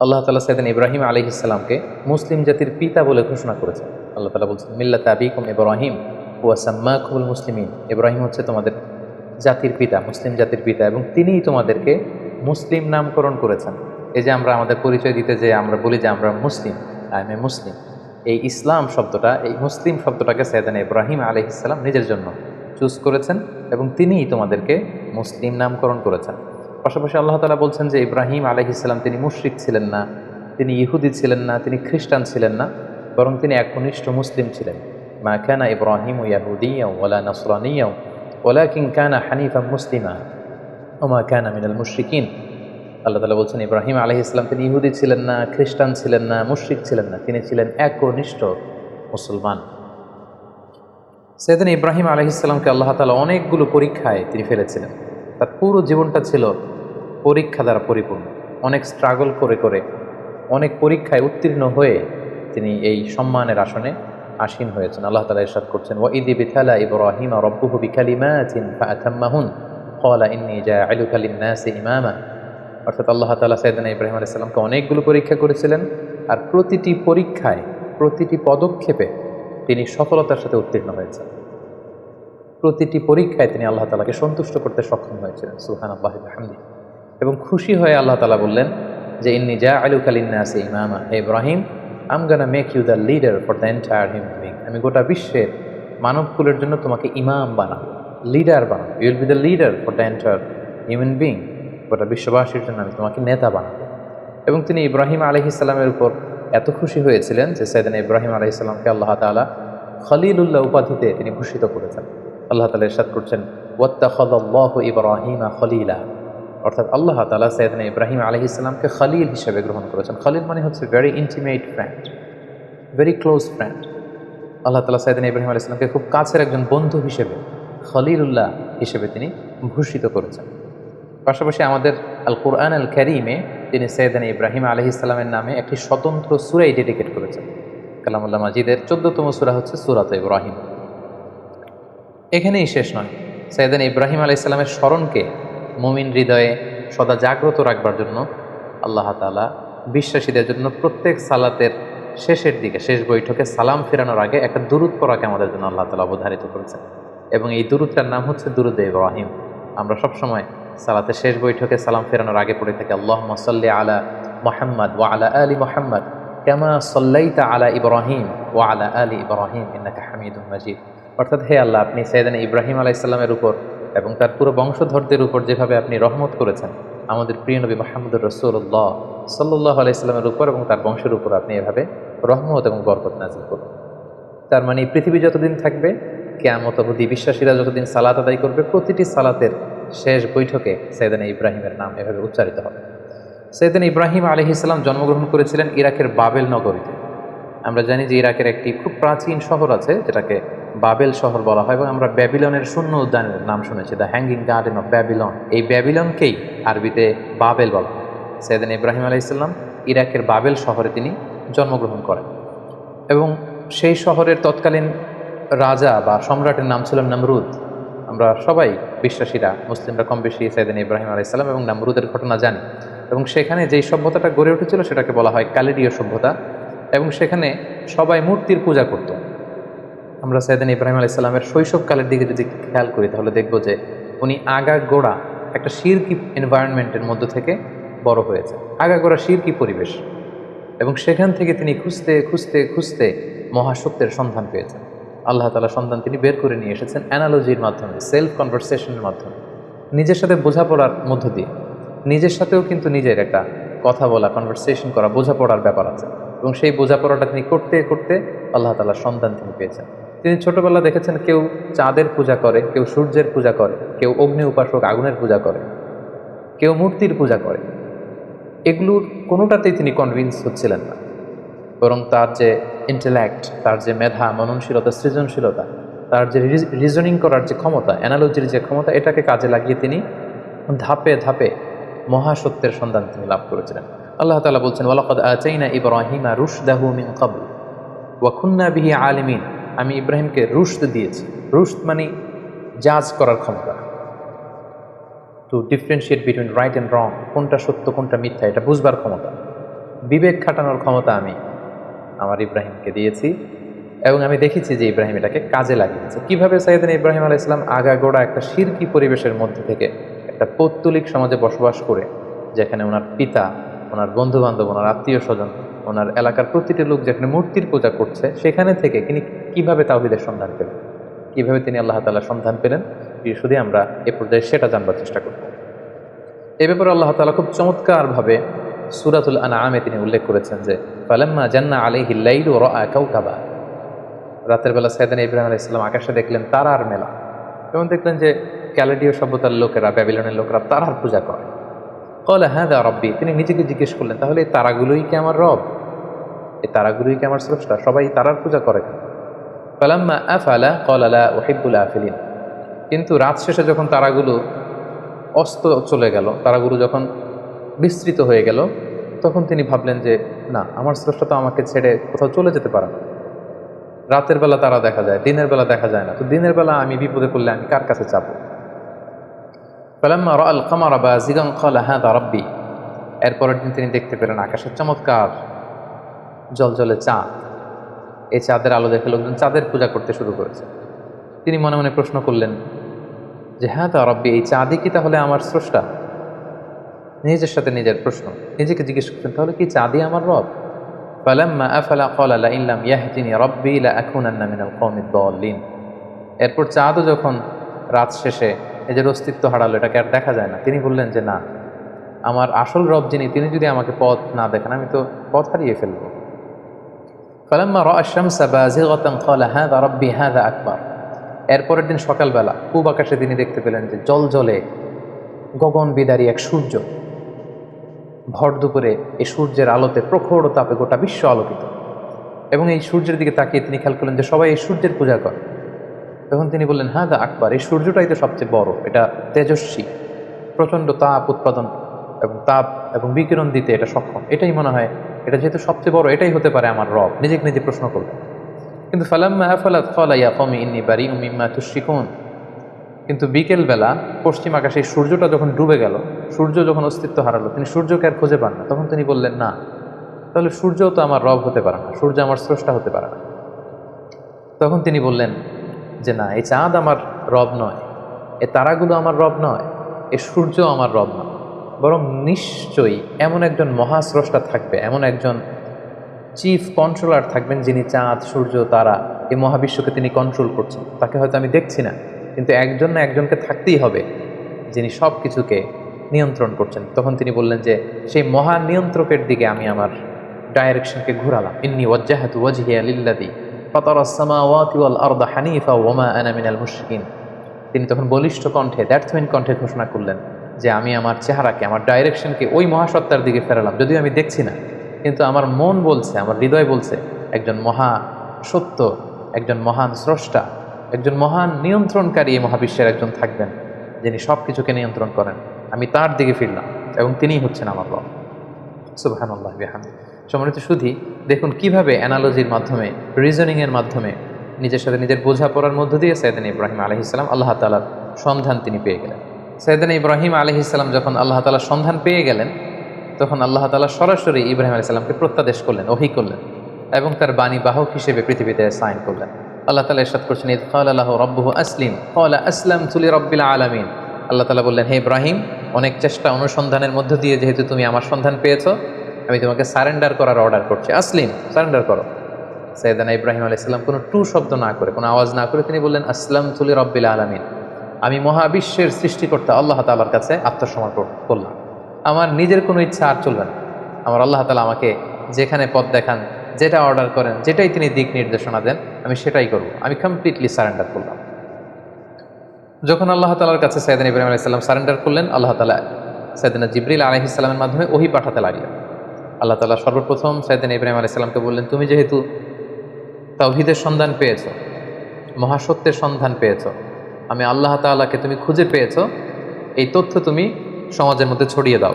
আল্লাহ তাআলা সাইয়েদনা ইব্রাহিম আলাইহিস সালামকে মুসলিম জাতির পিতা বলে ঘোষণা করেছেন। আল্লাহ তাআলা বলছেন, মিল্লাতা আবিকুম ইব্রাহিম ওয়া সাম্মাকুমুল মুসলিমিন। ইব্রাহিম হচ্ছে তোমাদের জাতির পিতা, মুসলিম জাতির পিতা, এবং তিনিই তোমাদেরকে মুসলিম নামকরণ করেছেন। এই যে আমরা আমাদের পরিচয় দিতে যে আমরা বলি যে আমরা মুসলিম, আই এম এ মুসলিম, এই ইসলাম শব্দটা, এই মুসলিম শব্দটাকে সাইয়েদনা ইব্রাহিম আলাইহিস সালাম নিজের জন্য চুজ করেছেন এবং তিনিই তোমাদেরকে মুসলিম নামকরণ করেছেন। পাশাপাশি আল্লাহ তাআলা বলছেন যে ইব্রাহিম আলাইহিস সালাম তিনি মুশরিক ছিলেন না, তিনি ইহুদি ছিলেন না, তিনি খ্রিস্টান ছিলেন না, বরং তিনি একনিষ্ঠ মুসলিম ছিলেন। মা কানা ইব্রাহিমু ইয়াহুদিয়্যাও ওয়ালা নাসরানিয়্যাও ওয়ালাকিন কানা হানিফাম মুসলিমা ওয়া মা কানা মিনাল মুশরিকিন। আল্লাহ তাআলা বলছেন ইব্রাহিম আলাইহিস সালাম তিনি ইহুদি ছিলেন না, খ্রিস্টান ছিলেন না, মুশরিক ছিলেন না, তিনি ছিলেন একনিষ্ঠ মুসলমান। সাইয়েদনা ইব্রাহিম আলাইহিস সালামকে আল্লাহ তাআলা অনেকগুলো পরীক্ষায় তিনি ফেলেছিলেন। তার পুরো জীবনটা ছিল পরীক্ষা দ্বারা পরিপূর্ণ। অনেক স্ট্রাগল করে করে, অনেক পরীক্ষায় উত্তীর্ণ হয়ে তিনি এই সম্মানের আসনে আসীন হয়েছেন। আল্লাহ তাআলা ইরশাদ করছেন, ওয়া ইয ইবতালা ইব্রাহিমা রাব্বুহু বিকালিমাতিন ফাআতাম্মাহুন ক্বালা ইন্নী জা'iলুকা লিন-নাসি ইমামা। অর্থাৎ আল্লাহ তাআলা সাইয়েদনা ইব্রাহিম আলাইহিস সালামকে অনেকগুলো পরীক্ষা করেছিলেন, আর প্রতিটি পরীক্ষায়, প্রতিটি পদক্ষেপে তিনি সফলতার সাথে উত্তীর্ণ হয়েছেন। প্রতিটি পরীক্ষায় তিনি আল্লাহ তাআলাকে সন্তুষ্ট করতে সক্ষম হয়েছিলেন। সুবহানাল্লাহি ওয়া বিহামদিহি। এবং খুশি হয়ে আল্লাহ তাআলা বললেন যে ইন্নী জাআলুকা লিন-নাসি ইমামা, হে Ibrahim, I am gonna make you the leader for the entire human being. আমি গোটা বিশ্বের মানবকুলের জন্য তোমাকে ইমাম বানাবো, লিডার বানাবো। You will be the leader for the entire human being. গোটা বিশ্ববাসীর জন্য আমি তোমাকে নেতা বানাবো। এবং তিনি ইব্রাহিম আলাইহিস সালামের উপর এত খুশি হয়েছিলেন যে সাইয়েদনা ইব্রাহিম আলাইহিস সালামকে আল্লাহ তাআলা খলিলুল্লাহ উপাধিতে তিনি ভূষিত করেছেন। আল্লাহ তাআলা ইরশাদ করছেন, ওয়াত্তাখাযাল্লাহু ইব্রাহিমা খলিলা। অর্থাৎ আল্লাহ তাআলা সাইয়েদনা ইব্রাহিম আলাইহিস সালামকে খলিল হিসেবে গ্রহণ করেছেন। খলিল মানে হচ্ছে very intimate friend, very close friend. Allah তাআলা সাইয়েদনা ইব্রাহিম আলাইহিস সালামকে খুব কাছের একজন বন্ধু হিসেবে, খলিলুল্লাহ হিসেবে তিনি ভূষিত করেছেন। পাশাপাশি আমাদের আল কুরআন আল কারীমে তিনি সাইয়েদনা ইব্রাহিম আলাইহিস সালামের নামে একটি স্বতন্ত্র সূরাই ডেডিকেট করেছেন। কালামুল্লাহ মাজিদের 14তম সূরা হচ্ছে সূরাতুল ইব্রাহিম। এখানেই শেষ নয়, সাইয়েদনা ইব্রাহিম আলাইহিস সালামের স্মরণকে মুমিন হৃদয়ে সদা জাগ্রত রাখবার জন্য আল্লাহ তাআলা বিশ্বাসীদের জন্য প্রত্যেক সালাতের শেষের দিকে, শেষ বৈঠকে সালাম ফেরানোর আগে একটা দুরূদ পড়াকে আমাদের জন্য আল্লাহ তাআলা অবধারিত করেছেন। এবং এই দুরূদটার নাম হচ্ছে দুরূদে ইব্রাহিম। আমরা সবসময় সালাতের শেষ বৈঠকে সালাম ফেরানোর আগে পড়ে থাকি, আল্লাহুম্মা সাল্লি আলা মুহাম্মাদ ওয়া আলা আলি মুহাম্মাদ কামা সাল্লাইতা আলা ইব্রাহিম ওয়া আলা আলি ইব্রাহিম ইন্নাকা হামিদুম মাজিদ। অর্থাৎ হে আল্লাহ, আপনি সাইয়েদনা ইব্রাহিম আলাইহিস সালামের উপর এবং তার পুরো বংশধরদের উপর যেভাবে আপনি রহমত করেছেন, আমাদের প্রিয় নবী মুহাম্মদুর রাসূলুল্লাহ সাল্লাল্লাহু আলাইহি সাল্লামের উপর এবং তার বংশের উপর আপনি এভাবে রহমত এবং বরকত নাযিল করুন। তার মানে পৃথিবী যতদিন থাকবে, কিয়ামত অবধি বিশ্বাসীরা যতদিন সালাত আদায় করবে, প্রতিটি সালাতের শেষ বৈঠকে সাইয়েদনা ইব্রাহিমের নাম এভাবে উচ্চারিত হবে। সাইয়েদনা ইব্রাহিম আলাইহিস সালাম জন্মগ্রহণ করেছিলেন ইরাকের বাবেল নগরীতে। আমরা জানি যে ইরাকের একটি খুব প্রাচীন শহর আছে যেটাকে বাবেল শহর বলা হয়, এবং আমরা ব্যাবিলনের শূন্য উদ্যানের নাম শুনেছি, the hanging garden of Babylon. এই ব্যাবিলনকেই আরবিতে বাবেল বলা হয়। সাইয়েদনা ইব্রাহিম আলাইহিস সালাম ইরাকের বাবেল শহরে তিনি জন্মগ্রহণ করেন, এবং সেই শহরের তৎকালীন রাজা বা সম্রাটের নাম ছিল নমরুদ। আমরা সবাই বিশ্বাসীরা, মুসলিমরা কম বেশি সাইয়েদনা ইব্রাহিম আলাইহিস সালাম এবং নমরুদের ঘটনা জানি। এবং সেখানে যেই সভ্যতাটা গড়ে উঠেছিল সেটাকে বলা হয় কালিডীয় সভ্যতা, এবং সেখানে সবাই মূর্তির পূজা করত। আমরা সাইয়েদনা ইব্রাহিম আলাইহিস সালামের শৈশবকালের দিকে যদি খেয়াল করি তাহলে দেখব যে উনি আগাগোড়া একটা শিরকি এনভায়রনমেন্টের মধ্য থেকে বড় হয়েছে, আগাগোড়া শিরকি পরিবেশ, এবং সেখান থেকে তিনি খুঁজতে খুঁজতে খুঁজতে মহাসত্যের সন্ধান পেয়েছেন। আল্লাহ তাআলা সন্ধান তিনি বের করে নিয়ে এসেছেন অ্যানালজির মাধ্যমে, সেলফ কনভারসেশনের মাধ্যমে, নিজের সাথে বোঝাপড়ার মধ্য দিয়ে। নিজের সাথেও কিন্তু নিজের একটা কথা বলা, কনভারসেশন করা, বোঝাপড়ার ব্যাপার আছে, এবং সেই বোঝাপড়াটা তিনি করতে করতে আল্লাহ তাআলার সন্ধান তিনি পেয়েছেন। তিনি ছোটবেলা দেখেছেন কেউ চাঁদের পূজা করে, কেউ সূর্যের পূজা করে, কেউ অগ্নি উপাসক আগুনের পূজা করে, কেউ মূর্তির পূজা করে। এগুলোর কোনোটাতেই তিনি কনভিন্স হচ্ছিলেন না, বরং তার যে ইন্টেলেক্ট, তার যে মেধা, মননশীলতা, সৃজনশীলতা, তার যে রিজনিং করার যে ক্ষমতা, অ্যানালজির যে ক্ষমতা, এটাকে কাজে লাগিয়ে তিনি ধাপে ধাপে মহাসত্যের সন্ধান তিনি লাভ করেছিলেন। আল্লাহ তাআলা বলছেন, ওয়ালাকাদ আতাইনা ইব্রাহিমা রুশদাহু মিন ক্বাবল ওয়া কুন্না বিহি আলিমিন। আমি ইব্রাহিমকে রুশদ দিয়েছি। রুশদ মানে জাজ করার ক্ষমতা, two differentiate between right and রং, কোনটা সত্য কোনটা মিথ্যা, এটা বুঝবার ক্ষমতা। বিবেক খাটানোর ক্ষমতা আমি আমার ইব্রাহিমকে দিয়েছি এবং আমি দেখেছি যে ইব্রাহিম এটাকে কাজে লাগিয়েছে। কিভাবে সাইয়েদনা ইব্রাহিম আলাইহিস সালাম আগাগোড়া একটা শিরকি পরিবেশের মধ্যে থেকে একটা পৌত্তলিক সমাজে বসবাস করে, যেখানে ওনার পিতা, ওনার বন্ধু বান্ধব, ওনার আত্মীয় স্বজন, ওনার এলাকার প্রতিটি লোক যেখানে মূর্তির পূজা করছে, সেখানে থেকে তিনি কিভাবে তাওহীদের সন্ধান পেলেন, কিভাবে তিনি আল্লাহ তাআলার সন্ধান পেলেন, শুধু আমরা এ পর্যায়ে সেটা জানবার চেষ্টা করব। এ ব্যাপারে আল্লাহ তাআলা খুব চমৎকারভাবে সূরাতুল আনআমে তিনি উল্লেখ করেছেন যে ফালাম্মা জান্না আলাইহিল লাইলু রাআ কাওকাবা, রাতের বেলা সাইয়েদনা ইব্রাহিম আলাইহিস সালাম আকাশে দেখলেন তারার মেলা, এবং দেখলেন যে ক্যালেডীয় সভ্যতার লোকেরা, ব্যাবিলনের লোকেরা তারার পূজা করে। ক্বালা হাযা রাব্বি, তিনি নিজেকে জিজ্ঞেস করলেন তাহলে এই তারাগুলোই কি আমার রব, এই তারাগুলোই কি আমার স্রষ্টা, সবাই তারার পূজা করে কেন? ফালাম্মা আফালা ক্বালা লা উহিব্বুল আফিলিন, কিন্তু রাত শেষে যখন তারাগুলো অস্ত চলে গেল, তারাগুলো যখন বিস্তৃত হয়ে গেল, তখন তিনি ভাবলেন যে না, আমার স্রষ্টা তো আমাকে ছেড়ে কোথাও চলে যেতে পারে না। রাতের বেলা তারা দেখা যায়, দিনের বেলা দেখা যায় না, তো দিনের বেলা আমি বিপদে পড়লে আমি কার কাছে চাপো? ফালাম্মা রাআল কামারা বাযিগান ক্বালা হাযা রাব্বি, এরপরের দিন তিনি দেখতে পেলেন আকাশের চমৎকার জলজলে চাঁদ। এই চাঁদের আলো দেখে লোকজন চাঁদের পূজা করতে শুরু করেছে। তিনি মনে মনে প্রশ্ন করলেন যে হাযা রাব্বি, এই চাঁদই কি তাহলে আমার স্রষ্টা? নিজের সাথে নিজের প্রশ্ন, নিজেকে জিজ্ঞেস করছেন তাহলে কি চাঁদই আমার রব? ফালাম্মা আফালা ক্বালা লাইন লাম ইয়াহদিনি রাব্বি লাআকুনান্না মিনাল কওমিদ দাল্লিন। এরপর চাঁদও যখন রাত শেষে নিজের অস্তিত্ব হারালো, এটাকে আর দেখা যায় না, তিনি বললেন যে না, আমার আসল রব যিনি, তিনি যদি আমাকে পথ না দেখান, আমি তো পথ হারিয়ে ফেলবো। ফালাম্মা রাআ আশ-শামসা বাযিগাতান ক্বালা হাযা রাব্বি হাযা আকবার, এরপরের দিন সকালবেলা পূব আকাশে তিনি দেখতে পেলেন যে জলজলে গগন বিদারী এক সূর্য, ভর দুপুরে এই সূর্যের আলোতে প্রখর তাপে গোটা বিশ্ব আলোকিত, এবং এই সূর্যের দিকে তাকিয়ে তিনি খেয়াল করলেন যে সবাই এই সূর্যের পূজা করে। তখন তিনি বললেন হাযা আকবার, এই সূর্যটাই তো সবচেয়ে বড়, এটা তেজস্বী, প্রচণ্ড তাপ উৎপাদন এবং তাপ এবং বিকিরণ দিতে এটা সক্ষম, এটাই মনে হয়, এটা যেহেতু সবচেয়ে বড়, এটাই হতে পারে আমার রব। নিজেকে নিজে প্রশ্ন করলেন। কিন্তু ফালাম্মা আফালাত ক্বালা ইয়া কওমি ইন্নী বারিউম মিম্মা তুশরিকুন, কিন্তু বিকেলবেলা পশ্চিম আকাশে এই সূর্যটা যখন ডুবে গেল, সূর্য যখন অস্তিত্ব হারালো, তিনি সূর্যকে আর খুঁজে পান না। তখন তিনি বললেন না, তাহলে সূর্যও তো আমার রব হতে পারে না, সূর্য আমার স্রষ্টা হতে পারে না। তখন তিনি বললেন যে না, এই চাঁদ আমার রব নয়, এই তারাগুলো আমার রব নয়, এই সূর্য আমার রব নয়, বরং নিশ্চয়ই এমন একজন মহাস্রষ্টা থাকবে, এমন একজন চিফ কন্ট্রোলার থাকবেন, যিনি চাঁদ, সূর্য, তারা, এই মহাবিশ্বকে তিনি কন্ট্রোল করছেন। তাকে হয়তো আমি দেখছি না, কিন্তু একজন না একজনকে থাকতেই হবে যিনি সব কিছুকে নিয়ন্ত্রণ করছেন। তখন তিনি বললেন যে সেই মহান নিয়ন্ত্রকের দিকে আমি আমার ডাইরেকশনকে ঘুরালাম। ইন্নী ওয়াজ্জাহাতু ওয়াজহিয়া লিল্লাযী ফাতারাস সামাওয়াতি ওয়াল আরদা হানিফা ওয়া মা আনা মিনাল মুশরিকিন। তিনি তখন বলিষ্ঠ কণ্ঠে, দ্ব্যর্থহীন কণ্ঠে ঘোষণা করলেন যে আমি আমার চেহারাকে, আমার ডাইরেকশনকে ওই মহাসত্তার দিকে ফেরালাম, যদিও আমি দেখছি না, কিন্তু আমার মন বলছে, আমার হৃদয় বলছে একজন মহা সত্য, একজন মহান স্রষ্টা, একজন মহান নিয়ন্ত্রণকারী এই মহাবিশ্বের একজন থাকবেন, যিনি সব কিছুকে নিয়ন্ত্রণ করেন। আমি তার দিকে ফিরলাম এবং তিনিই হচ্ছেন আমার রব। সুবহানাল্লাহ বিহামদিহি। সম্মানিত সুধী, দেখুন কিভাবে অ্যানালজির মাধ্যমে, রিজনিংয়ের মাধ্যমে, নিজের সাথে নিজের বোঝাপড়ার মধ্য দিয়ে সাইয়েদনা ইব্রাহিম আলাইহিস সালাম আল্লাহ তাআলার সন্ধান তিনি পেয়ে গেলেন। সাইয়েদনা ইব্রাহিম আলাইহিস সালাম যখন আল্লাহ তাআলার সন্ধান পেয়ে গেলেন, তখন আল্লাহ তাআলা সরাসরি ইব্রাহিম আলাইহিস সালামকে প্রত্যাদেশ করলেন, ওহী করলেন, এবং তার বাণী বাহক হিসেবে পৃথিবীতে সাইন করলেন। আল্লাহ তাআলা ইরশাদ করছেন, ইয ক্বালা লাহু রাব্বুহু আসলিম ক্বালা আসলামতু লিরাব্বিল আলামিন। আল্লাহ তাআলা বললেন, হে ইব্রাহিম, অনেক চেষ্টা অনুসন্ধানের মধ্য দিয়ে যেহেতু তুমি আমার সন্ধান পেয়েছো, আমি তোমাকে সারেন্ডার করার অর্ডার করছি। আসলিম, সারেন্ডার করো। সাইয়েদনা ইব্রাহিম আলাইহিস সালাম কোনো টু শব্দ না করে, কোনো আওয়াজ না করে তিনি বললেন, আসলামতু লিরাব্বিল আলামিন, আমি মহাবিশ্বের সৃষ্টিকর্তা আল্লাহ তাআলার কাছে আত্মসমর্পণ করলাম। আমার নিজের কোনো ইচ্ছা আর চলবে না। আমার আল্লাহ তাআলা আমাকে যেখানে পথ দেখান, যেটা অর্ডার করেন, যেটাই তিনি দিক নির্দেশনা দেন, আমি সেটাই করব। আমি কমপ্লিটলি সারেন্ডার করলাম। যখন আল্লাহ তাআলার কাছে সাইয়েদনা ইব্রাহিম আলাইহিস সালাম সারেন্ডার করলেন, আল্লাহ তাআলা সাইয়েদনা জিবরিল আলাইহিস সালামের মাধ্যমে ওহী পাঠাতে লাগলেন। আল্লাহ তাআলা সর্বপ্রথম সাইয়েদনা ইব্রাহিম আলাইহিস সালামকে বললেন, তুমি যেহেতু তাওহীদের সন্ধান পেয়েছো, মহাসত্যের সন্ধান পেয়েছো, আমি আল্লাহ তাআলাকে তুমি খুঁজে পেয়েছো, এই তথ্য তুমি সমাজের মধ্যে ছড়িয়ে দাও।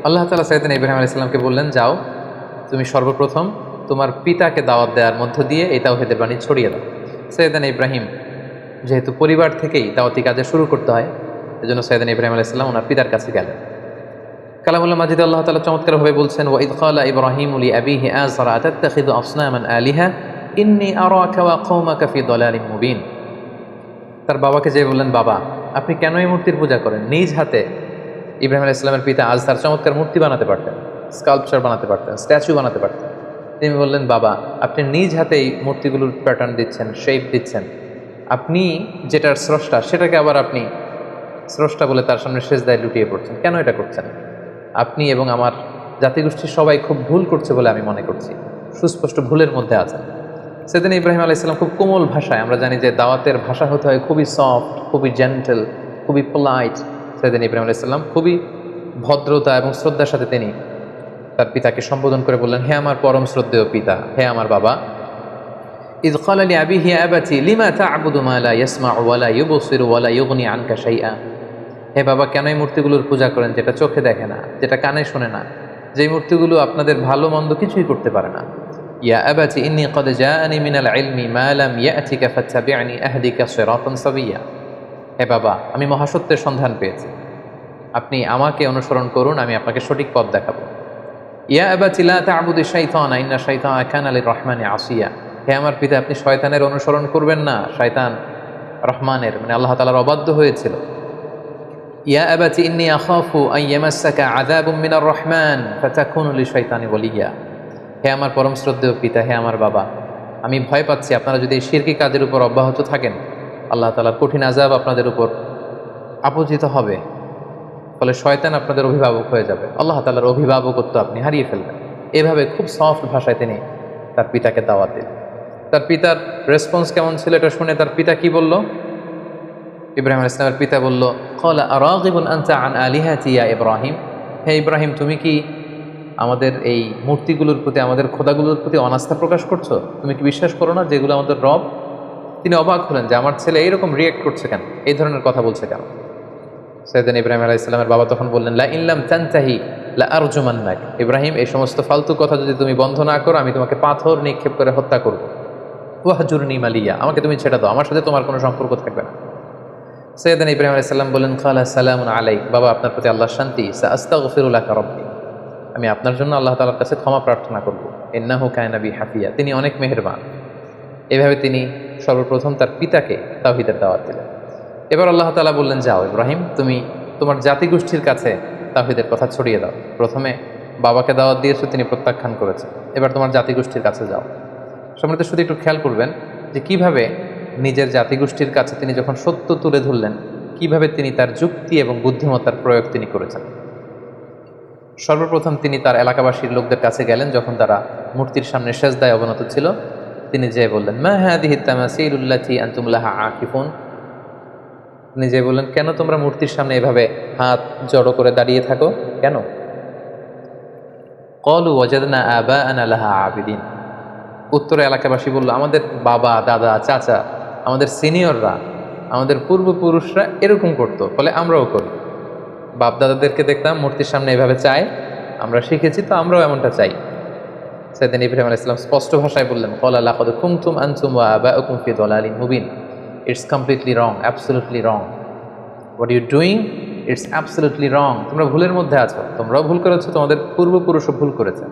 আল্লাহ তাআলা সাইয়েদনা ইব্রাহিম আলাইহিস সালামকে বললেন, যাও, তুমি সর্বপ্রথম তোমার পিতাকে দাওয়াত দেওয়ার মধ্য দিয়ে এই তাওহীদের বাণী ছড়িয়ে দাও। সাইয়েদনা ইব্রাহিম যেহেতু পরিবার থেকেই দাওয়াতি কাজে শুরু করতে হয়, এজন্য সাইয়েদনা ইব্রাহিম আলাইহিস সালাম ওনার পিতার কাছে গেলেন। কালামুল্লাহ মাজিদ আল্লাহ তাআলা চমৎকারভাবে বলছেন, ওয়া ইয ক্বালা ইব্রাহিমু লিআবিহি আযরা আতাত্তাখিযু আসনামান আলিহা ইন্নী আরাকা ওয়া কওমাকা ফি দালালিম মুবিন। তার বাবাকে যে বললেন, বাবা আপনি কেন এই মূর্তির পূজা করেন? নিজ হাতে ইব্রাহিম আলাইহিস সালামের পিতা আজহার চমৎকার মূর্তি বানাতে পারতেন, স্কাল্পচার বানাতে পারতেন, স্ট্যাচু বানাতে পারতেন। তিনি বললেন, বাবা আপনি নিজ হাতে এই মূর্তিগুলোর প্যাটার্ন দিচ্ছেন, শেপ দিচ্ছেন, আপনি যেটার স্রষ্টা সেটাকে আবার আপনি স্রষ্টা বলে তার সামনে সেজদায় লুটিয়ে পড়ছেন, কেন এটা করছেন? আপনি এবং আমার জাতিগোষ্ঠীর সবাই খুব ভুল করছে বলে আমি মনে করছি, সুস্পষ্ট ভুলের মধ্যে আছেন। সেদিন ইব্রাহিম আলাইহিস সালাম খুব কোমল ভাষায়, আমরা জানি যে দাওয়াতের ভাষা হতে হয় খুবই সফট, খুবই জেন্টেল, খুবই পোলাইট। সেদিন ইব্রাহিম আলাইহিস সালাম খুবই ভদ্রতা এবং শ্রদ্ধার সাথে তিনি তার পিতাকে সম্বোধন করে বললেন, হে আমার পরম শ্রদ্ধেয় পিতা, হে আমার বাবা। ইয ক্বালা লিআবিহি ইয়া আবাতি লিমা তা'বুদু মা লা ইয়াসমা'ু ওয়া লা ইউবসিরু ওয়া লা ইউগনি আনকা শাইআ। হে বাবা, কেন এই মূর্তিগুলোর পূজা করেন যেটা চোখে দেখে না, যেটা কানে শোনে না, যে মূর্তিগুলো আপনাদের ভালো মন্দ কিছুই করতে পারে না। ইয়া আবাতি ইন্নী ক্বাদ জাআনি মিনাল ইলমি মা লাম ইয়া'তিকা ফাত্তাবি'নি আহদিকা সিরাতান সাবিয়্যা। হে বাবা, আমি মহাসত্যের সন্ধান পেয়েছি, আপনি আমাকে অনুসরণ করুন, আমি আপনাকে সঠিক পথ দেখাবো। ইয়া আবাতি লা তা'বুদিশ শাইতানা ইন্না শাইতানা কানা লির-রাহমানি আসিয়া। হে আমার পিতা, আপনি শয়তানের অনুসরণ করবেন না, শয়তান রহমানের মানে আল্লাহ তাআলার অবাধ্য হয়েছিল। ইয়া আবাতি ইন্নী আখাফু আন ইয়ামাসসাকা আযাবুম মিনার রহমান ফাতাকুনু লিশ-শাইতানি ওয়ালিয়্যা। হে আমার পরম শ্রদ্ধেয় পিতা, হে আমার বাবা, আমি ভয় পাচ্ছি আপনারা যদি এই শিরকি কাজের উপর অব্যাহত থাকেন, আল্লাহ তাআলার কঠিন আযাব আপনাদের উপর আপতিত হবে, ফলে শয়তান আপনাদের অভিভাবক হয়ে যাবে, আল্লাহ তাআলার অভিভাবকত্ব আপনি হারিয়ে ফেলবেন। এভাবে খুব সফট ভাষায় তিনি তার পিতাকে দাওয়াত দিলেন। তার পিতার রেসপন্স কেমন ছিল এটা শুনে তার পিতা কি বলল? ইব্রাহিম আলাইহিস সালামের পিতা বলল, ক্বালা আরাগিবুন আনতা আন আলিহাতি ইয়া ইব্রাহিম। হে ইব্রাহিম, তুমি কি আমাদের এই মূর্তিগুলোর প্রতি, আমাদের খোদাগুলোর প্রতি অনাস্থা প্রকাশ করছো? তুমি কি বিশ্বাস করো না যেগুলো আমাদের রব? তিনি অবাক হলেন যে আমার ছেলে এইরকম রিয়েক্ট করছে কেন, এই ধরনের কথা বলছে কেন। সাইয়েদনা ইব্রাহিম আলাইহিস সালামের বাবা তখন বললেন, লা ইন লাম তানতাহি লা আরজুমান্নাক। ইব্রাহিম, এই সমস্ত ফালতু কথা যদি তুমি বন্ধ না করো, আমি তোমাকে পাথর নিক্ষেপ করে হত্যা করব। ওয়াহজুরনি মালিয়া, আমাকে তুমি ছেড়ে দাও, আমার সাথে তোমার কোনো সম্পর্ক থাকবে না। সাইয়েদনা ইব্রাহিম আলাইহিস সালাম বললেন, খালা সালামুন আলাইক। বাবা, আপনার প্রতি আল্লাহর শান্তি। সাআস্তাগফিরু লাকা রাব্বি, আমি আপনার জন্য আল্লাহ তাআলার কাছে ক্ষমা প্রার্থনা করব। ইন্নাহু কানা বি হাফিয়া, তিনি অনেক মেহেরবান। এভাবে তিনি সর্বপ্রথম তার পিতাকে তাওহীদের দাওয়াত দিলেন। এবার আল্লাহ তাআলা বললেন, যাও ইব্রাহিম, তুমি তোমার জাতিগোষ্ঠীর কাছে তাওহীদের কথা ছড়িয়ে দাও। প্রথমে বাবাকে দাওয়াত দিয়েছো, তিনি প্রত্যাখ্যান করেছেন, এবার তোমার জাতিগোষ্ঠীর কাছে যাও। সম্মানিত শুধু একটু খেয়াল করবেন যে কিভাবে নিজের জাতিগোষ্ঠীর কাছে তিনি যখন সত্য তুলে ধরলেন, কিভাবে তিনি তার যুক্তি এবং বুদ্ধিমত্তার প্রয়োগ তিনি করেছেন। সর্বপ্রথম তিনি তার এলাকাবাসীর লোকদের কাছে গেলেন, যখন তারা মূর্তির সামনে সেজদায় অবনত ছিল। তিনি যে বললেন, মা হাদিহি তামাসিলুল্লাতী আনতুম লাহা আকিফুন। তিনি যে বললেন, কেন তোমরা মূর্তির সামনে এভাবে হাত জড়ো করে দাঁড়িয়ে থাকো কেন? ক্বালু ওয়াজাদনা আবাআনা লাহা আবিদিন। উত্তরে এলাকাবাসী বলল, আমাদের বাবা, দাদা, চাচা, আমাদের সিনিয়ররা, আমাদের পূর্বপুরুষরা এরকম করতো, ফলে আমরাও করি। বাপ দাদাদেরকে দেখতাম মূর্তির সামনে এভাবে চায়, আমরা শিখেছি, তো আমরাও এমনটা চাই। সাইয়েদনা ইব্রাহিম আলাইহিস সালাম স্পষ্ট ভাষায় বললেন, ক্বালা লাকাদ কুনতুম আনতুম ওয়া আবাউকুম ফি দালালিন মুবিন। It's completely wrong, absolutely wrong. What you doing, it's absolutely wrong. তোমরা ভুলের মধ্যে আছো, তোমরাও ভুল করেছো, তোমাদের পূর্বপুরুষও ভুল করেছে।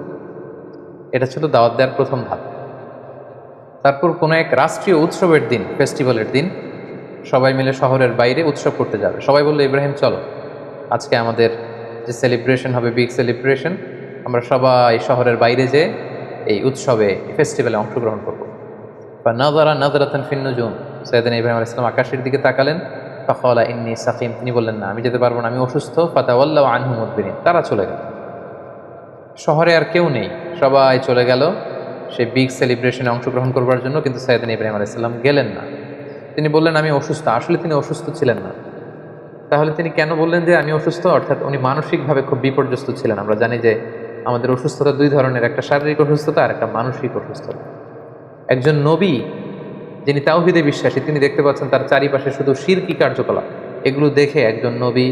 এটা ছিল দাওয়াত দেওয়ার প্রথম ধাপ। তারপর কোনো এক রাষ্ট্রীয় উৎসবের দিন, ফেস্টিভ্যালের দিন, সবাই মিলে শহরের বাইরে উৎসব করতে যাবে। সবাই বললো, ইব্রাহিম চলো, আজকে আমাদের যে সেলিব্রেশন হবে, বিগ সেলিব্রেশন, আমরা সবাই শহরের বাইরে যে এই উৎসবে, ফেস্টিভ্যালে অংশগ্রহণ করবো। বা নাযারা নাযরাতান ফিন নুজুম। সাইয়েদনা ইব্রাহিম আলাইহিস সালাম আকাশের দিকে তাকালেন। ফাকালা ইন্নী সাকিম, তিনি বললেন, না আমি যেতে পারবো না, আমি অসুস্থ। ফাতাওয়াল্লাউ আনহু মুদবিরিন, তারা চলে গেল। শহরে আর কেউ নেই, সবাই চলে গেল সেই বিগ সেলিব্রেশনে অংশগ্রহণ করবার জন্য, কিন্তু সাইয়েদনা ইব্রাহিম আলাইহিস সালাম গেলেন না। তিনি বললেন, আমি অসুস্থ। আসলে তিনি অসুস্থ ছিলেন না। তাহলে তিনি কেন বললেন যে আমি অসুস্থ? অর্থাৎ উনি মানসিকভাবে খুব বিপর্যস্ত ছিলেন। আমরা জানি যে আমাদের অসুস্থতা দুই ধরনের, একটা শারীরিক অসুস্থতা আর একটা মানসিক অসুস্থতা। একজন নবী যিনি তাওহীদে বিশ্বাসী, তিনি দেখতে পাচ্ছেন তার চারিপাশে শুধু শিরকি কার্যকলাপ, এগুলো দেখে একজন নবী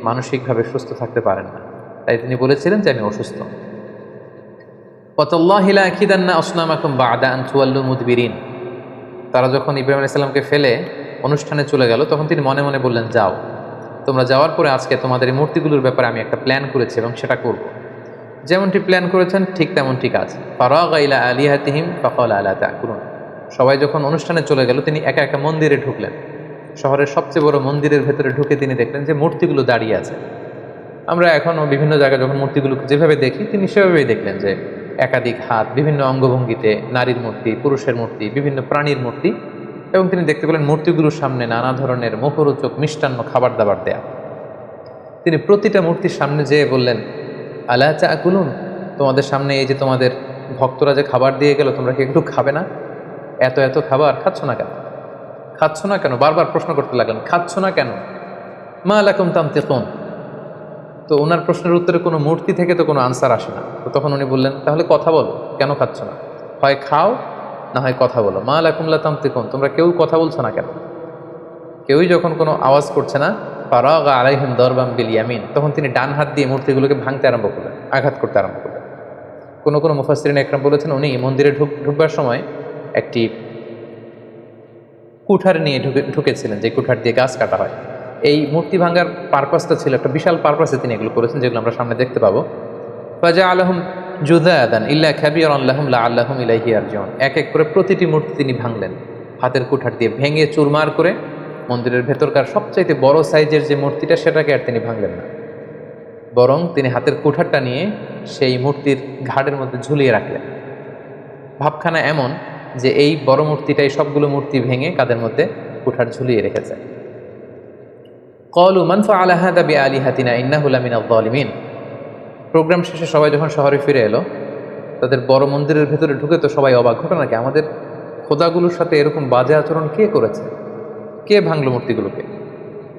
মানসিকভাবে সুস্থ থাকতে পারেন না। তাই তিনি বলেছিলেন যে আমি অসুস্থ। ওয়াতাল্লাহি লা আকিদান্না আসনামাকুম বা'দা আন তুওয়াল্লু মুদবিরিন। তারা যখন ইব্রাহিম আলাইহিস সালামকে ফেলে অনুষ্ঠানে চলে গেল, তখন তিনি মনে মনে বললেন, যাও, তোমরা যাওয়ার পরে আজকে তোমাদের এই মূর্তিগুলোর ব্যাপারে আমি একটা প্ল্যান করেছি এবং সেটা করব। যেমনটি প্ল্যান করেছেন ঠিক তেমনটি কাজ। ফারাগা ইলা আলিহাতিহিম ফাকালা আলা তাকুলুন। সবাই যখন অনুষ্ঠানে চলে গেল, তিনি একা একা মন্দিরে ঢুকলেন। শহরের সবচেয়ে বড় মন্দিরের ভেতরে ঢুকে তিনি দেখলেন যে মূর্তিগুলো দাঁড়িয়ে আছে। আমরা এখনও বিভিন্ন জায়গায় যখন মূর্তিগুলোকে যেভাবে দেখি, তিনি সেভাবেই দেখলেন যে একাধিক হাত, বিভিন্ন অঙ্গভঙ্গিতে, নারীর মূর্তি, পুরুষের মূর্তি, বিভিন্ন প্রাণীর মূর্তি, এবং তিনি দেখতে পেলেন মূর্তিগুলোর সামনে নানা ধরনের মুখরোচক মিষ্টান্ন খাবার দাবার দেয়া। তিনি প্রতিটা মূর্তির সামনে যেয়ে বললেন, আলা তাকুলুন, তোমাদের সামনে এই যে তোমাদের ভক্তরা যে খাবার দিয়ে গেল, তোমরা কি একটু খাবে না? এত এত খাবার খাচ্ছ না কেন? খাচ্ছ না কেন? বারবার প্রশ্ন করতে লাগলেন, খাচ্ছ না কেন? মা লাকুম তানতিকুন। তো ওনার প্রশ্নের উত্তরে কোনো মূর্তি থেকে তো কোনো আনসার আসে না। তো তখন উনি বললেন, তাহলে কথা বলো, কেন খাচ্ছ না? হয় খাও, না হয় কথা বলো। মা লাকুম লা তানতিকুন, তোমরা কেউ কথা বলছো না কেন? কেউই যখন কোনো আওয়াজ করছে না, ফারাগা আলাইহিম দরবাম বিল ইয়ামিন, তখন তিনি ডান হাত দিয়ে মূর্তিগুলোকে ভাঙতে আরম্ভ করলেন, আঘাত করতে আরম্ভ করলেন। কোনো মুফাসসিরিন একরাম বলেছেন, উনি মন্দিরে ঢুকবার সময় একটি কুঠার নিয়ে ঢুকেছিলেন, যে কুঠার দিয়ে গাছ কাটা হয়। এই মূর্তি ভাঙার পারপাসটা ছিল একটা বিশাল পারপাসে তিনি এগুলো করেছেন, যেগুলো আমরা সামনে দেখতে পাবো। ফাজা আলহম জুদাদান ইল্লা খাবিরান লাহুম লাআল্লাহুম ইলাইহি ইয়ারজিউন। এক এক করে প্রতিটি মূর্তি তিনি ভাঙলেন, হাতের কুঠার দিয়ে ভেঙে চুরমার করে। মন্দিরের ভেতরকার সবচাইতে বড় সাইজের যে মূর্তিটা, সেটাকে আর তিনি ভাঙলেন না, বরং তিনি হাতের কুঠারটা নিয়ে সেই মূর্তির ঘাড়ের মধ্যে ঝুলিয়ে রাখলেন। ভাবখানা এমন যে এই বড় মূর্তিটাই সবগুলো মূর্তি ভেঙে কাদের মধ্যে কুঠার ঝুলিয়ে রেখেছে। ক্বালু মান ফাআলা হাযা বিআলিহাতিনা ইন্নাহু লামিনাল যালিমিন। প্রোগ্রাম শেষে সবাই যখন শহরে ফিরে এলো, তাদের বড় মন্দিরের ভেতরে ঢুকে তো সবাই অবাক, ঘটনা কি? আমাদের খোদাগুলোর সাথে এরকম বাজে আচরণ কে করেছে? কে ভাঙলো মূর্তিগুলোকে?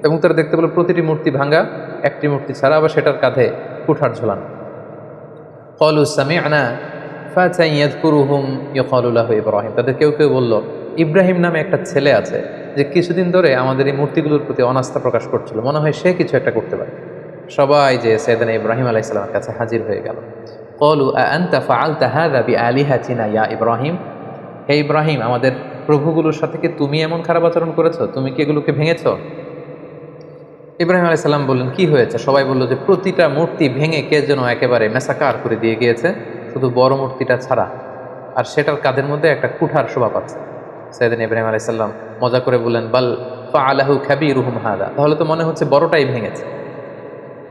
এবং তারা দেখতে পেল প্রতিটি মূর্তি ভাঙা, একটি মূর্তি ছাড়া আবার সেটার কাঁধে কুঠার ঝোলানো। ক্বালু সামি'না ফাতান ইয়াযকুরুহুম ইউকালু লাহু ইব্রাহিম। তাদের কেউ কেউ বলল, ইব্রাহিম নামে একটা ছেলে আছে যে কিছুদিন ধরে আমাদের এই মূর্তিগুলোর প্রতি অনাস্থা প্রকাশ করছিল, মনে হয় সে কিছু একটা করতে পারে। সবাই যে সাইয়েদনা ইব্রাহিম আলাইহিস সালামের কাছে হাজির হয়ে গেল। ক্বালু আআনতা ফাআলতা হাযা বিআলিহাতিনা ইয়া ইব্রাহিম। হে ইব্রাহিম, আমাদের প্রভুগুলোর সাথে কি তুমি এমন খারাপ আচরণ করেছো? তুমি কি এগুলোকে ভেঙেছো? ইব্রাহিম আলাইহিস সালাম বললেন, কি হয়েছে? সবাই বলল যে প্রতিটা মূর্তি ভেঙে কে যেন একেবারে মেসাকার করে দিয়ে গিয়েছে, শুধু বড় মূর্তিটা ছাড়া, আর সেটার কাঁধের মধ্যে একটা কুঠার শোভা পাচ্ছে। সাইয়েদনা ইব্রাহিম আলাইহিস সালাম মজা করে বললেন, বাল ফাআলাহু কাবীরুহুম হাযা, তাহলে তো মনে হচ্ছে বড়টাই ভেঙেছে।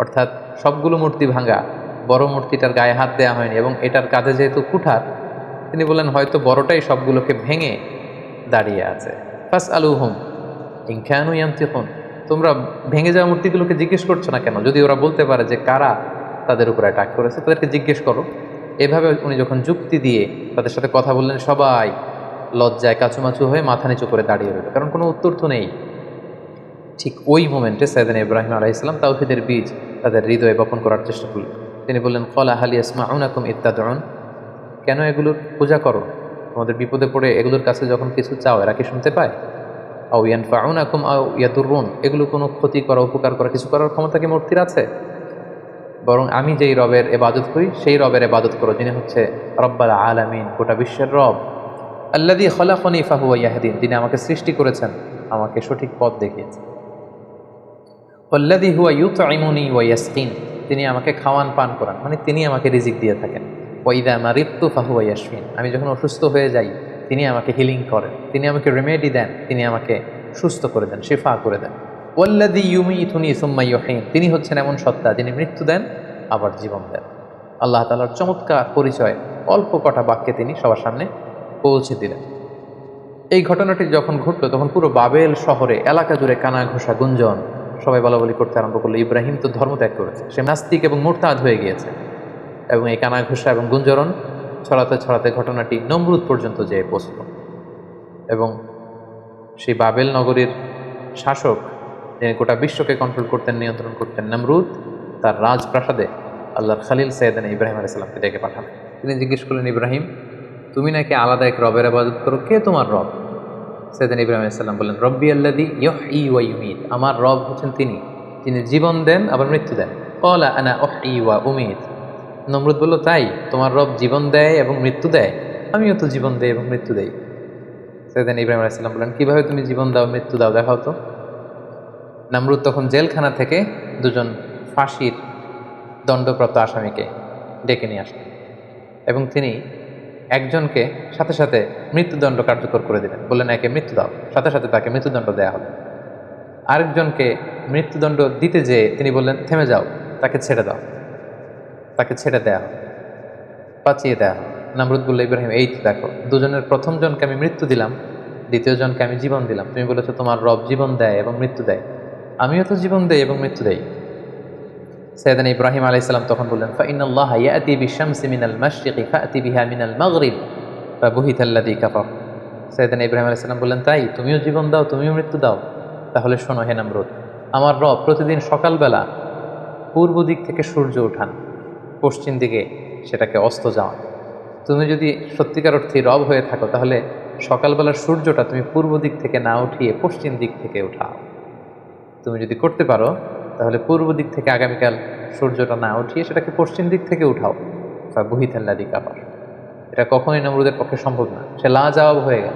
অর্থাৎ সবগুলো মূর্তি ভাঙা, বড় মূর্তিটার গায়ে হাত দেওয়া হয়নি, এবং এটার কাঁধে যেহেতু কুঠার, তিনি বললেন হয়তো বড়টাই সবগুলোকে ভেঙে দাঁড়িয়ে আছে। ফাসআলুহুম ইন কানু ইয়ানতিকুন, তোমরা ভেঙে যাওয়া মূর্তিগুলোকে জিজ্ঞেস করছো না কেন? যদি ওরা বলতে পারে যে কারা তাদের উপরে অ্যাটাক করেছে, তাদেরকে জিজ্ঞেস করো। এভাবে উনি যখন যুক্তি দিয়ে তাদের সাথে কথা বললেন, সবাই লজ্জায় কাচুমাচু হয়ে মাথা নিচু করে দাঁড়িয়ে রইল, কারণ কোনো উত্তর তো নেই। ঠিক ওই মোমেন্টে সাইয়েদনা ইব্রাহিম আলাইহিস সালাম তাওহীদের বীজ তাদের হৃদয়ে বপন করার চেষ্টা করলেন। তিনি বললেন, ক্বালা হাল ইয়াসমাউনাকুম ইত্তাদউন, কেন এগুলোর পূজা করো? তোমাদের বিপদে পড়ে এগুলোর কাছে যখন কিছু চাও, এরা কি শুনতে পায়? আও ইয়ানফাউনাকুম আও ইয়াদুররুন, এগুলো কোনো ক্ষতি করা, উপকার করা, কিছু করার ক্ষমতা কি মূর্তির আছে? বরং আমি যেই রবের ইবাদত করি, সেই রবের ইবাদত করো, যিনি হচ্ছে রব্বুল আলামিন, গোটা বিশ্বের রব। আল্লাযী খলাকানি ফাহুয়া ইয়াহদিন, যিনি আমাকে সৃষ্টি করেছেন, আমাকে সঠিক পথ দেখিয়েছেন। ওয়াল্লাযী হুয়া ইউতঈমুনি ওয়া ইয়াসকিন, তিনি আমাকে খাওয়ান পান করান, মানে তিনি আমাকে রিজিক দিয়ে থাকেন। ওয়া ইযা মারিদতু ফাহুয়া ইয়াশফিন, আমি যখন অসুস্থ হয়ে যাই তিনি আমাকে হিলিং করেন, তিনি আমাকে রেমেডি দেন, তিনি আমাকে সুস্থ করে দেন, শিফা করে দেন। ওয়াল্লাযী ইউমীতুনি সুম্মা ইউহীন, তিনি হচ্ছেন এমন সত্তা যিনি মৃত্যু দেন আবার জীবন দেন। আল্লাহ তাআলার চমৎকার পরিচয় অল্প কটা বাক্যে তিনি সবার সামনে পৌঁছে দিলেন। এই ঘটনাটি যখন ঘটল, তখন পুরো বাবেল শহরে এলাকা জুড়ে কানা ঘোষা গুঞ্জন, সবাই বলাবলি করতে আরম্ভ করলো, ইব্রাহিম তো ধর্মত্যাগ করেছে, সে নাস্তিক এবং মুরতাদ হয়ে গিয়েছে। এবং এই কানা ঘোষা এবং গুঞ্জরণ ছড়াতে ছড়াতে ঘটনাটি নমরুদ পর্যন্ত যেয়ে পৌঁছল। এবং সেই বাবেল নগরীর শাসক, যিনি গোটা বিশ্বকে কন্ট্রোল করতেন, নিয়ন্ত্রণ করতেন, নমরুদ, তার রাজপ্রাসাদে আল্লাহর খালিল সাইয়েদনা ইব্রাহিম আলাইহিস সালামকে ডেকে পাঠালেন। তিনি জিজ্ঞেস করলেন, ইব্রাহিম, তুমি নাকি আলাদা এক রবের ইবাদত করো, কে তোমার রব? সাইয়েদনা ইব্রাহিম আলাইহিস সালাম বললেন, রব্বি আল্লাযী ইউহয়ী ওয়া ইউমীত, আমার রব হচ্ছেন তিনি, যিনি জীবন দেন আবার মৃত্যু দেন। ক্বালা আনা উহয়ী ওয়া উমীত। নমরুদ বলল, তাই তোমার রব জীবন দেয় এবং মৃত্যু দেয়? আমিও তো জীবন দেই এবং মৃত্যু দেই। সাইয়েদনা ইব্রাহিম আলাইহিস সালাম বললেন, কিভাবে তুমি জীবন দাও, মৃত্যু দাও, দেখাও তো। নামরুদ তখন জেলখানা থেকে দুজন ফাঁসির দণ্ডপ্রাপ্ত আসামিকে ডেকে নিয়ে আসলেন এবং তিনি একজনকে সাথে সাথে মৃত্যুদণ্ড কার্যকর করে দিলেন, বললেন একে মৃত্যু দাও, সাথে সাথে তাকে মৃত্যুদণ্ড দেওয়া হলো। আরেকজনকে মৃত্যুদণ্ড দিতে যেয়ে তিনি বললেন থেমে যাও, তাকে ছেড়ে দাও, তাকে ছেড়ে দেয়া হলো, বাঁচিয়ে দেয়া হলো। নামরুদ বলল ইব্রাহিম এই তো দেখো, দুজনের প্রথম জনকে আমি মৃত্যু দিলাম, দ্বিতীয় জনকে আমি জীবন দিলাম, তুমি বলেছো তোমার রব জীবন দেয় এবং মৃত্যু দেয়, আমিও তো জীবন দেই এবং মৃত্যু দেই। সাইয়েদনা ইব্রাহিম আলাইহিস সালাম তখন বললেন ফাইনাল্লাহা ইয়াতি বিশ-শামসি মিনাল মাশরিকি ফাতি বিহা মিনাল মাগরিব ফাবুহিতাল্লাযী কাফার। সাইয়েদনা ইব্রাহিম আলাইহিস সালাম বললেন তাই তুমিও জীবন দাও, তুমিও মৃত্যু দাও, তাহলে শোনো হে নামরুদ, আমার রব প্রতিদিন সকালবেলা পূর্ব দিক থেকে সূর্য ওঠান, পশ্চিম দিকে সেটাকে অস্ত যাওয়ান। তুমি যদি সত্যিকার অর্থে রব হয়ে থাকো তাহলে সকালবেলার সূর্যটা তুমি পূর্ব দিক থেকে না উঠিয়ে পশ্চিম দিক থেকে উঠাও। তুমি যদি করতে পারো তাহলে পূর্ব দিক থেকে আগামীকাল সূর্যটা না উঠিয়ে সেটাকে পশ্চিম দিক থেকে উঠাও। বুহিতাল্লাযী কাফার। এটা কখনোই নমরুদের পক্ষে সম্ভব না। সে লাজবাব হয়ে গেল,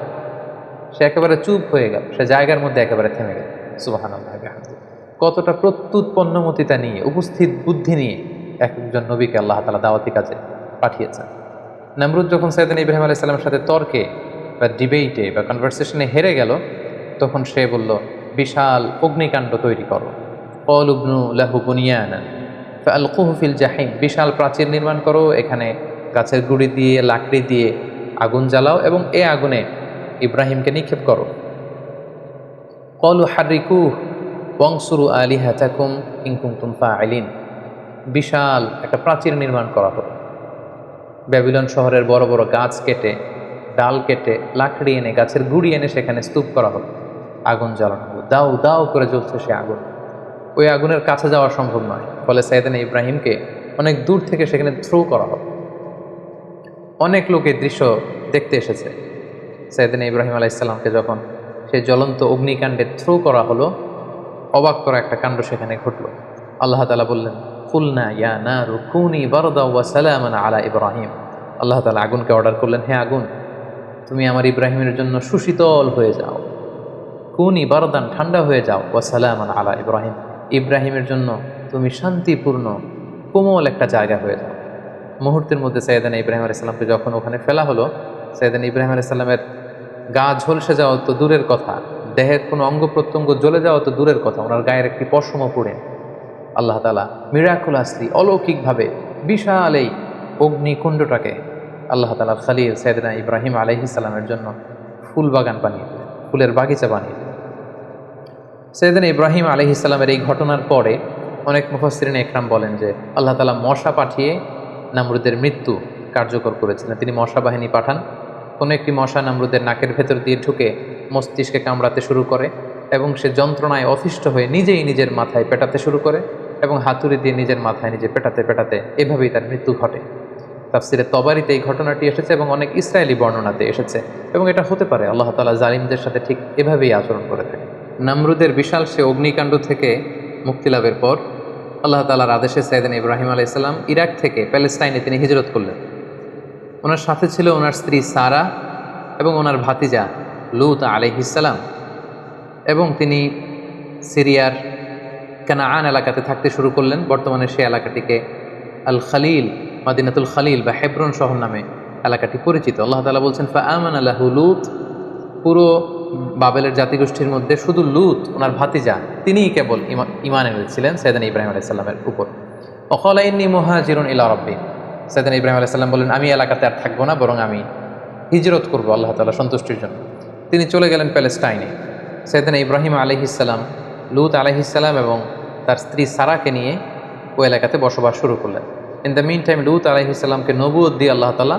সে একেবারে চুপ হয়ে গেল, সে জায়গার মধ্যে একেবারে থেমে গেল। সুবহানাল্লাহ, কতটা প্রত্যুৎপন্নমতিতা নিয়ে, উপস্থিত বুদ্ধি নিয়ে একজন নবীকে আল্লাহ তাআলা দাওয়াতি কাজে পাঠিয়েছেন। নমরুদ যখন সাইয়েদনা ইব্রাহিম আলাইহিস সালামের সাথে তর্কে বা ডিবেটে বা কনভারসেশনে হেরে গেল, তখন সে বলল বিশাল অগ্নিকাণ্ড তৈরি করো, ক্বালু ইবনু লাহু বুনিয়ানান ফাআলকুহু ফিল জাহিম, বিশাল প্রাচীর নির্মাণ করো, এখানে গাছের গুঁড়ি দিয়ে লাকড়ি দিয়ে আগুন জ্বালাও এবং এই আগুনে ইব্রাহিমকে নিক্ষেপ করো। ক্বালু হাররিকুহু ওয়ানসুরু আলিহাতাকুম ইন কুনতুম ফাআইলিন, বিশাল একটা প্রাচীর নির্মাণ করা হলো। ব্যাবিলন শহরের বড় বড় গাছ কেটে, ডাল কেটে, লাকড়ি এনে, গাছের গুঁড়ি এনে সেখানে স্তূপ করা হলো, আগুন জ্বালানো হলো, দাউ দাউ করে জ্বলছে সে আগুন। ওই আগুনের কাছে যাওয়া সম্ভব নয়, ফলে সাইয়েদনা ইব্রাহিমকে অনেক দূর থেকে সেখানে থ্রো করা হলো। অনেক লোক এই দৃশ্য দেখতে এসেছে। সাইয়েদনা ইব্রাহিম আলাইহিস সালামকে যখন সেই জ্বলন্ত অগ্নিকাণ্ডে থ্রো করা হলো, অবাক করা একটা কাণ্ড সেখানে ঘটল। আল্লাহ তাআলা বললেন কুলনা ইয়া নারু কুনি বারদাও ওয়া সালামান আলা ইব্রাহিম। আল্লাহ তাআলা আগুনকে অর্ডার করলেন, হে আগুন তুমি আমার ইব্রাহিমের জন্য সুশীতল হয়ে যাও, কুনি বারদান ঠান্ডা হয়ে যাও, ওয়া সালামান আলা ইব্রাহিম ইব্রাহিমের জন্য তুমি শান্তিপূর্ণ কোমল একটা জায়গা হয়ে যাও। মুহূর্তের মধ্যে সাইয়েদনা ইব্রাহিম আলাইহিস সালামকে যখন ওখানে ফেলা হলো, সাইয়েদনা ইব্রাহিম আলাইহিস সালামের গা ঝলসে যাওয়া তো দূরের কথা, দেহের কোনো অঙ্গ প্রত্যঙ্গ জ্বলে যাওয়া তো দূরের কথা, ওনার গায়ের একটি পশমও পড়ে আল্লাহ তাআলা মিরাকুলাসলি অলৌকিকভাবে বিশাল এই অগ্নিকুণ্ডটাকে আল্লাহ তাআলা খলিল সাইয়েদনা ইব্রাহিম আলাইহিস সালামের জন্য ফুল বাগান বানিয়ে দিলেন, ফুলের বাগিচা বানিয়ে দিলেন। সাইয়েদনা ইব্রাহিম আলাইহিস সালামের এই ঘটনার পরে অনেক মুফাসসিরিন ইকরাম বলেন যে আল্লাহ তাআলা মশা পাঠিয়ে নামরুদের মৃত্যু কার্যকর করেছিলেন। তিনি মশা বাহিনী পাঠান, কোনো একটি মশা নামরুদের নাকের ভেতর দিয়ে ঢুকে মস্তিষ্কে কামড়াতে শুরু করে এবং সে যন্ত্রণায় অতিষ্ঠ হয়ে নিজেই নিজের মাথায় পেটাতে শুরু করে এবং হাতুড়ি দিয়ে নিজের মাথায় নিজে পেটাতে পেটাতে এভাবেই তার মৃত্যু ঘটে। তাফসিরে তবারিতে এই ঘটনাটি এসেছে এবং অনেক ইসরায়েলি বর্ণনাতে এসেছে এবং এটা হতে পারে আল্লাহ তাআলা জালিমদের সাথে ঠিক এভাবেই আচরণ করে থাকে। নামরুদের বিশাল সে অগ্নিকাণ্ড থেকে মুক্তি লাভের পর আল্লাহ তাআলার আদেশে সাইয়েদনা ইব্রাহিম আলাইহিস সালাম ইরাক থেকে প্যালেস্টাইনে তিনি হিজরত করলেন। ওনার সাথে ছিল ওনার স্ত্রী সারা এবং ওনার ভাতিজা লূত আলাইহিস সালাম, এবং তিনি সিরিয়ার কানাআন এলাকাতে থাকতে শুরু করলেন। বর্তমানে সেই এলাকাটিকে আল খালিল, মাদিনাতুল খালিল বা হেব্রন শহর নামে এলাকাটি পরিচিত। আল্লাহ তাআলা বলছেন ফাআমানা লাহু লূত, পুরো বাবেলের জাতিগোষ্ঠীর মধ্যে শুধু লূত ওনার ভাতিজা তিনিই কেবল ঈমান এনেছিলেন সাইয়েদনা ইব্রাহিম আলাইহিস সালামের উপর। ওয়াকালা ইন্নী মুহাজিরুন ইলা রাব্বি, সাইয়েদনা ইব্রাহিম আলাইহিস সালাম বলেন আমি এলাকাতে আর থাকবো না, বরং আমি হিজরত করবো আল্লাহ তাআলা সন্তুষ্টির জন্য। তিনি চলে গেলেন প্যালেস্টাইনে। সাইয়েদনা ইব্রাহিম আলাইহিস সালাম লূত আলাইহিস সালাম এবং তার স্ত্রী সারাকে নিয়ে ওই এলাকাতে বসবাস শুরু করলেন। ইন দ্য মিন টাইম লূত আলাইহিস সালামকে নবুয়ত দিয়ে আল্লাহ তাআলা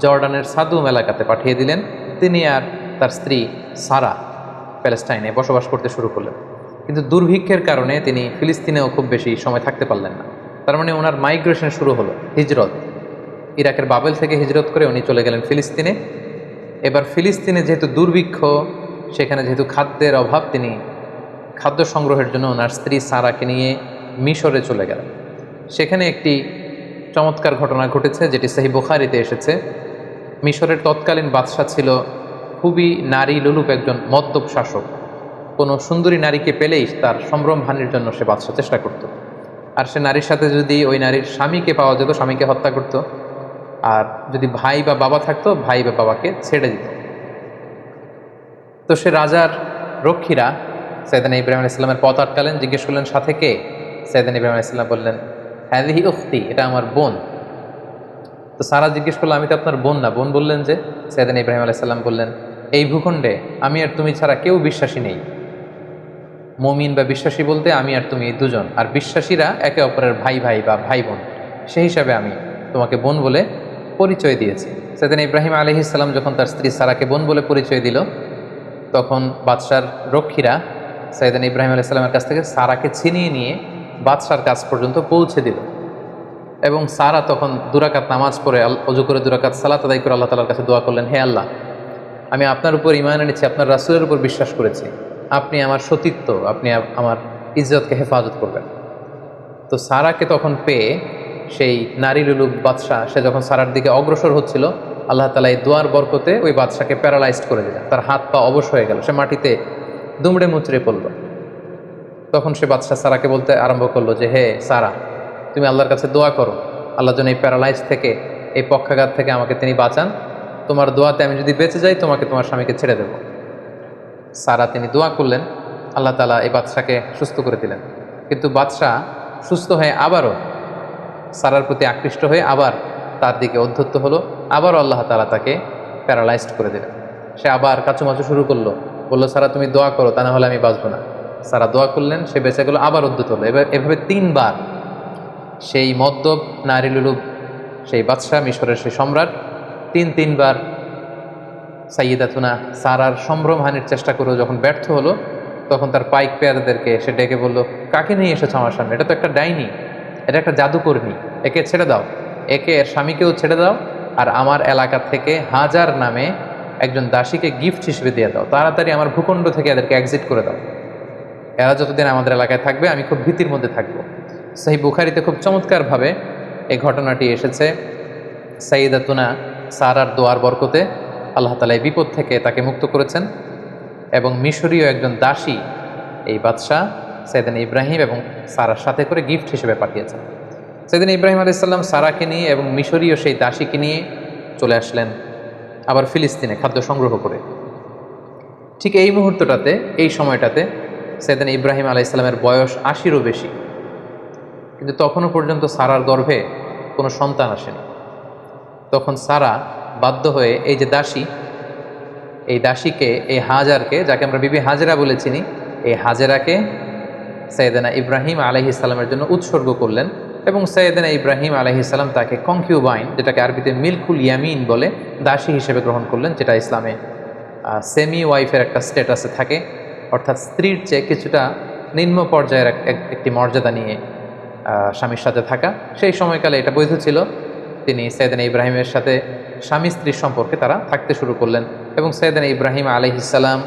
জর্ডানের সাদুম এলাকাতে পাঠিয়ে দিলেন। তিনি আর তার স্ত্রী সারা প্যালেস্টাইনে বসবাস করতে শুরু করলেন। কিন্তু দুর্ভিক্ষের কারণে তিনি ফিলিস্তিনেও খুব বেশি সময় থাকতে পারলেন না। তার মানে ওনার মাইগ্রেশন শুরু হলো, হিজরত। ইরাকের বাবেল থেকে হিজরত করে উনি চলে গেলেন ফিলিস্তিনে। এবার ফিলিস্তিনে যেহেতু দুর্ভিক্ষ, সেখানে যেহেতু খাদ্যের অভাব, তিনি খাদ্য সংগ্রহের জন্য ওনার স্ত্রী সারাকে নিয়ে মিশরে চলে গেলেন। সেখানে একটি চমৎকার ঘটনা ঘটেছে যেটি সহিহ বুখারীতে এসেছে। মিশরের তৎকালীন বাদশা ছিল খুবই নারী লোলুপ একজন মদ্যপ শাসক। কোনো সুন্দরী নারীকে পেলেই তার সম্ভ্রম হানির জন্য সে বাদশা চেষ্টা করত। আর সে নারীর সাথে যদি ওই নারীর স্বামীকে পাওয়া যেত, স্বামীকে হত্যা করত। আর যদি ভাই বা বাবা থাকতো, ভাই বা বাবাকে ছেড়ে দিত। তো সে রাজার রক্ষীরা সাইয়েদনা ইব্রাহিম আলাইহিস সালামের পথ আটকালেন, জিজ্ঞেস করলেন সাথে কে? সাইয়েদনা ইব্রাহিম আলাইহিস সালাম বললেন, হাযিহি উখতি, এটা আমার বোন। তো সারা জিজ্ঞেস করলো, আমি তো আপনার বোন না। বোন বললেন যে? সাইয়েদনা ইব্রাহিম আলাইহিস সালাম বললেন, এই ভূখণ্ডে আমি আর তুমি ছাড়া কেউ বিশ্বাসী নেই। মুমিন বা বিশ্বাসী বলতে আমি আর তুমি এই দুজন, আর বিশ্বাসীরা একে অপরের ভাই ভাই বা ভাই বোন। সেই হিসাবে আমি তোমাকে বোন বলে পরিচয় দিয়েছি। সাইয়েদনা ইব্রাহিম আলাইহিস সালাম যখন তার স্ত্রী সারাকে বোন বলে পরিচয় দিল, তখন বাদশার রক্ষীরা সাইয়েদনা ইব্রাহিম আলাইহিস সালামের কাছ থেকে সারাকে ছিনিয়ে নিয়ে বাদশার কাছ পর্যন্ত পৌঁছে দিল। এবং সারা তখন দুরাকাত নামাজ পড়ে, অজু করে দুরাকাত সালাত আদায় করে আল্লাহ তাআলার কাছে দোয়া করলেন, হে আল্লাহ, আমি আপনার উপর ঈমান এনেছি, আপনার রাসূলের উপর বিশ্বাস করেছি, আপনি আমার সতীত্ব, আপনি আমার ইজ্জতকে হেফাজত করবেন। তো সারাকে তখন পেয়ে সেই নারী লুলুপ বাদশাহ, সে যখন সারার দিকে অগ্রসর হচ্ছিল, আল্লাহ তাআলা এই দোয়ার বরকতে ওই বাদশাকে প্যারালাইজড করে দিলেন। তার হাত পা অবশ হয়ে গেল, সে মাটিতে দুমড়ে মুচড়ে পড়ল। তখন সে বাদশাহ সারাকে বলতে আরম্ভ করলো যে, হে সারা, তুমি আল্লাহর কাছে দোয়া করো, আল্লাহ যেন এই প্যারালাইজ থেকে, এই পক্ষাঘাত থেকে আমাকে তিনি বাঁচান। তোমার দোয়াতে আমি যদি বেঁচে যাই, তোমাকে তোমার স্বামীকে ছেড়ে দেব। সারা তিনি দোয়া করলেন, আল্লাহ তাআলা এই বাদশাকে সুস্থ করে দিলেন। কিন্তু বাদশাহ সুস্থ হয়ে আবারও সারার প্রতি আকৃষ্ট হয়ে আবার তার দিকে উদ্ধত্ত হলো, আবারও আল্লাহ তাআলা তাকে প্যারালাইজড করে দিলেন। সে আবার কাচুমাচু শুরু করলো, বললো, সারা তুমি দোয়া করো, তা না হলে আমি বাঁচবো না। সারা দোয়া করলেন, সে বেঁচে গেল, আবার উদ্ধত হলো। এভাবে 3 বার সেই মদ্যপ নারী লুলুপ সেই বাদশাহ, মিশরের সেই সম্রাট, 3 বার সাইয়্যিদাতুনা সারার সম্ভ্রমহানির চেষ্টা করেও যখন ব্যর্থ হলো, তখন তার পাইক পেয়ারদেরকে সে ডেকে বলল, কাকে নিয়ে এসেছো আমার সামনে? এটা তো একটা ডাইনি, এটা একটা জাদুকর্মী, একে ছেড়ে দাও, একে এর স্বামীকেও ছেড়ে দাও, আর আমার এলাকা থেকে হাজার নামে একজন দাসীকে গিফট হিসেবে দিয়ে দাও। তাড়াতাড়ি আমার ভূখণ্ড থেকে এদেরকে এক্সিট করে দাও। এরা যতদিন আমাদের এলাকায় থাকবে আমি খুব ভীতির মধ্যে থাকবো। সহিহ বুখারীতে খুব চমৎকারভাবে এই ঘটনাটি এসেছে। সাইয়্যিদাতুনা সারার দোয়ার বরকতে আল্লাহ তাআলা এই বিপদ থেকে তাকে মুক্ত করেছেন, এবং মিশরীয় একজন দাসী এই বাদশাহ সাইয়েদনা ইব্রাহিম এবং সারার সাথে করে গিফট হিসেবে পাঠিয়েছেন। সাইয়েদনা ইব্রাহিম আলাইহিস সালাম সারাকে নিয়ে এবং মিশরীয় সেই দাসীকে নিয়ে চলে আসলেন আবার ফিলিস্তিনে খাদ্য সংগ্রহ করে। ঠিক এই মুহূর্তটাতে, এই সময়টাতে সাইয়েদনা ইব্রাহিম আলাইহিস সালামের বয়স 80-এরও বেশি, কিন্তু তখনও পর্যন্ত সারার গর্ভে কোনো সন্তান আসেনি। তখন সারা বাধ্য হয়ে এই যে দাসী, এই দাসীকে, এই হাজারকে, যাকে আমরা বিবি হাজেরা বলে চিনি, এই হাজেরাকে সাইয়েদনা ইব্রাহিম আলাইহিস সালামের জন্য উৎসর্গ করলেন। এবং সাইয়েদনা ইব্রাহিম আলাইহিস সালাম তাকে কনকিউবাইন, যেটাকে আরবিতে মিলকুল ইয়ামিন বলে, দাসী হিসেবে গ্রহণ করলেন, যেটা ইসলামে সেমি ওয়াইফের একটা স্ট্যাটাসে থাকে, অর্থাৎ স্ত্রীর চেয়ে কিছুটা নিম্ন পর্যায়ের একটি মর্যাদা নিয়ে স্বামীর সাথে থাকা। সেই সময়কালে এটা বৈধ ছিল। তিনি সাইয়েদনা ইব্রাহিমের সাথে স্বামী স্ত্রীর সম্পর্কে তারা থাকতে শুরু করলেন, এবং সাইয়েদনা ইব্রাহিম আলাইহিস সালাম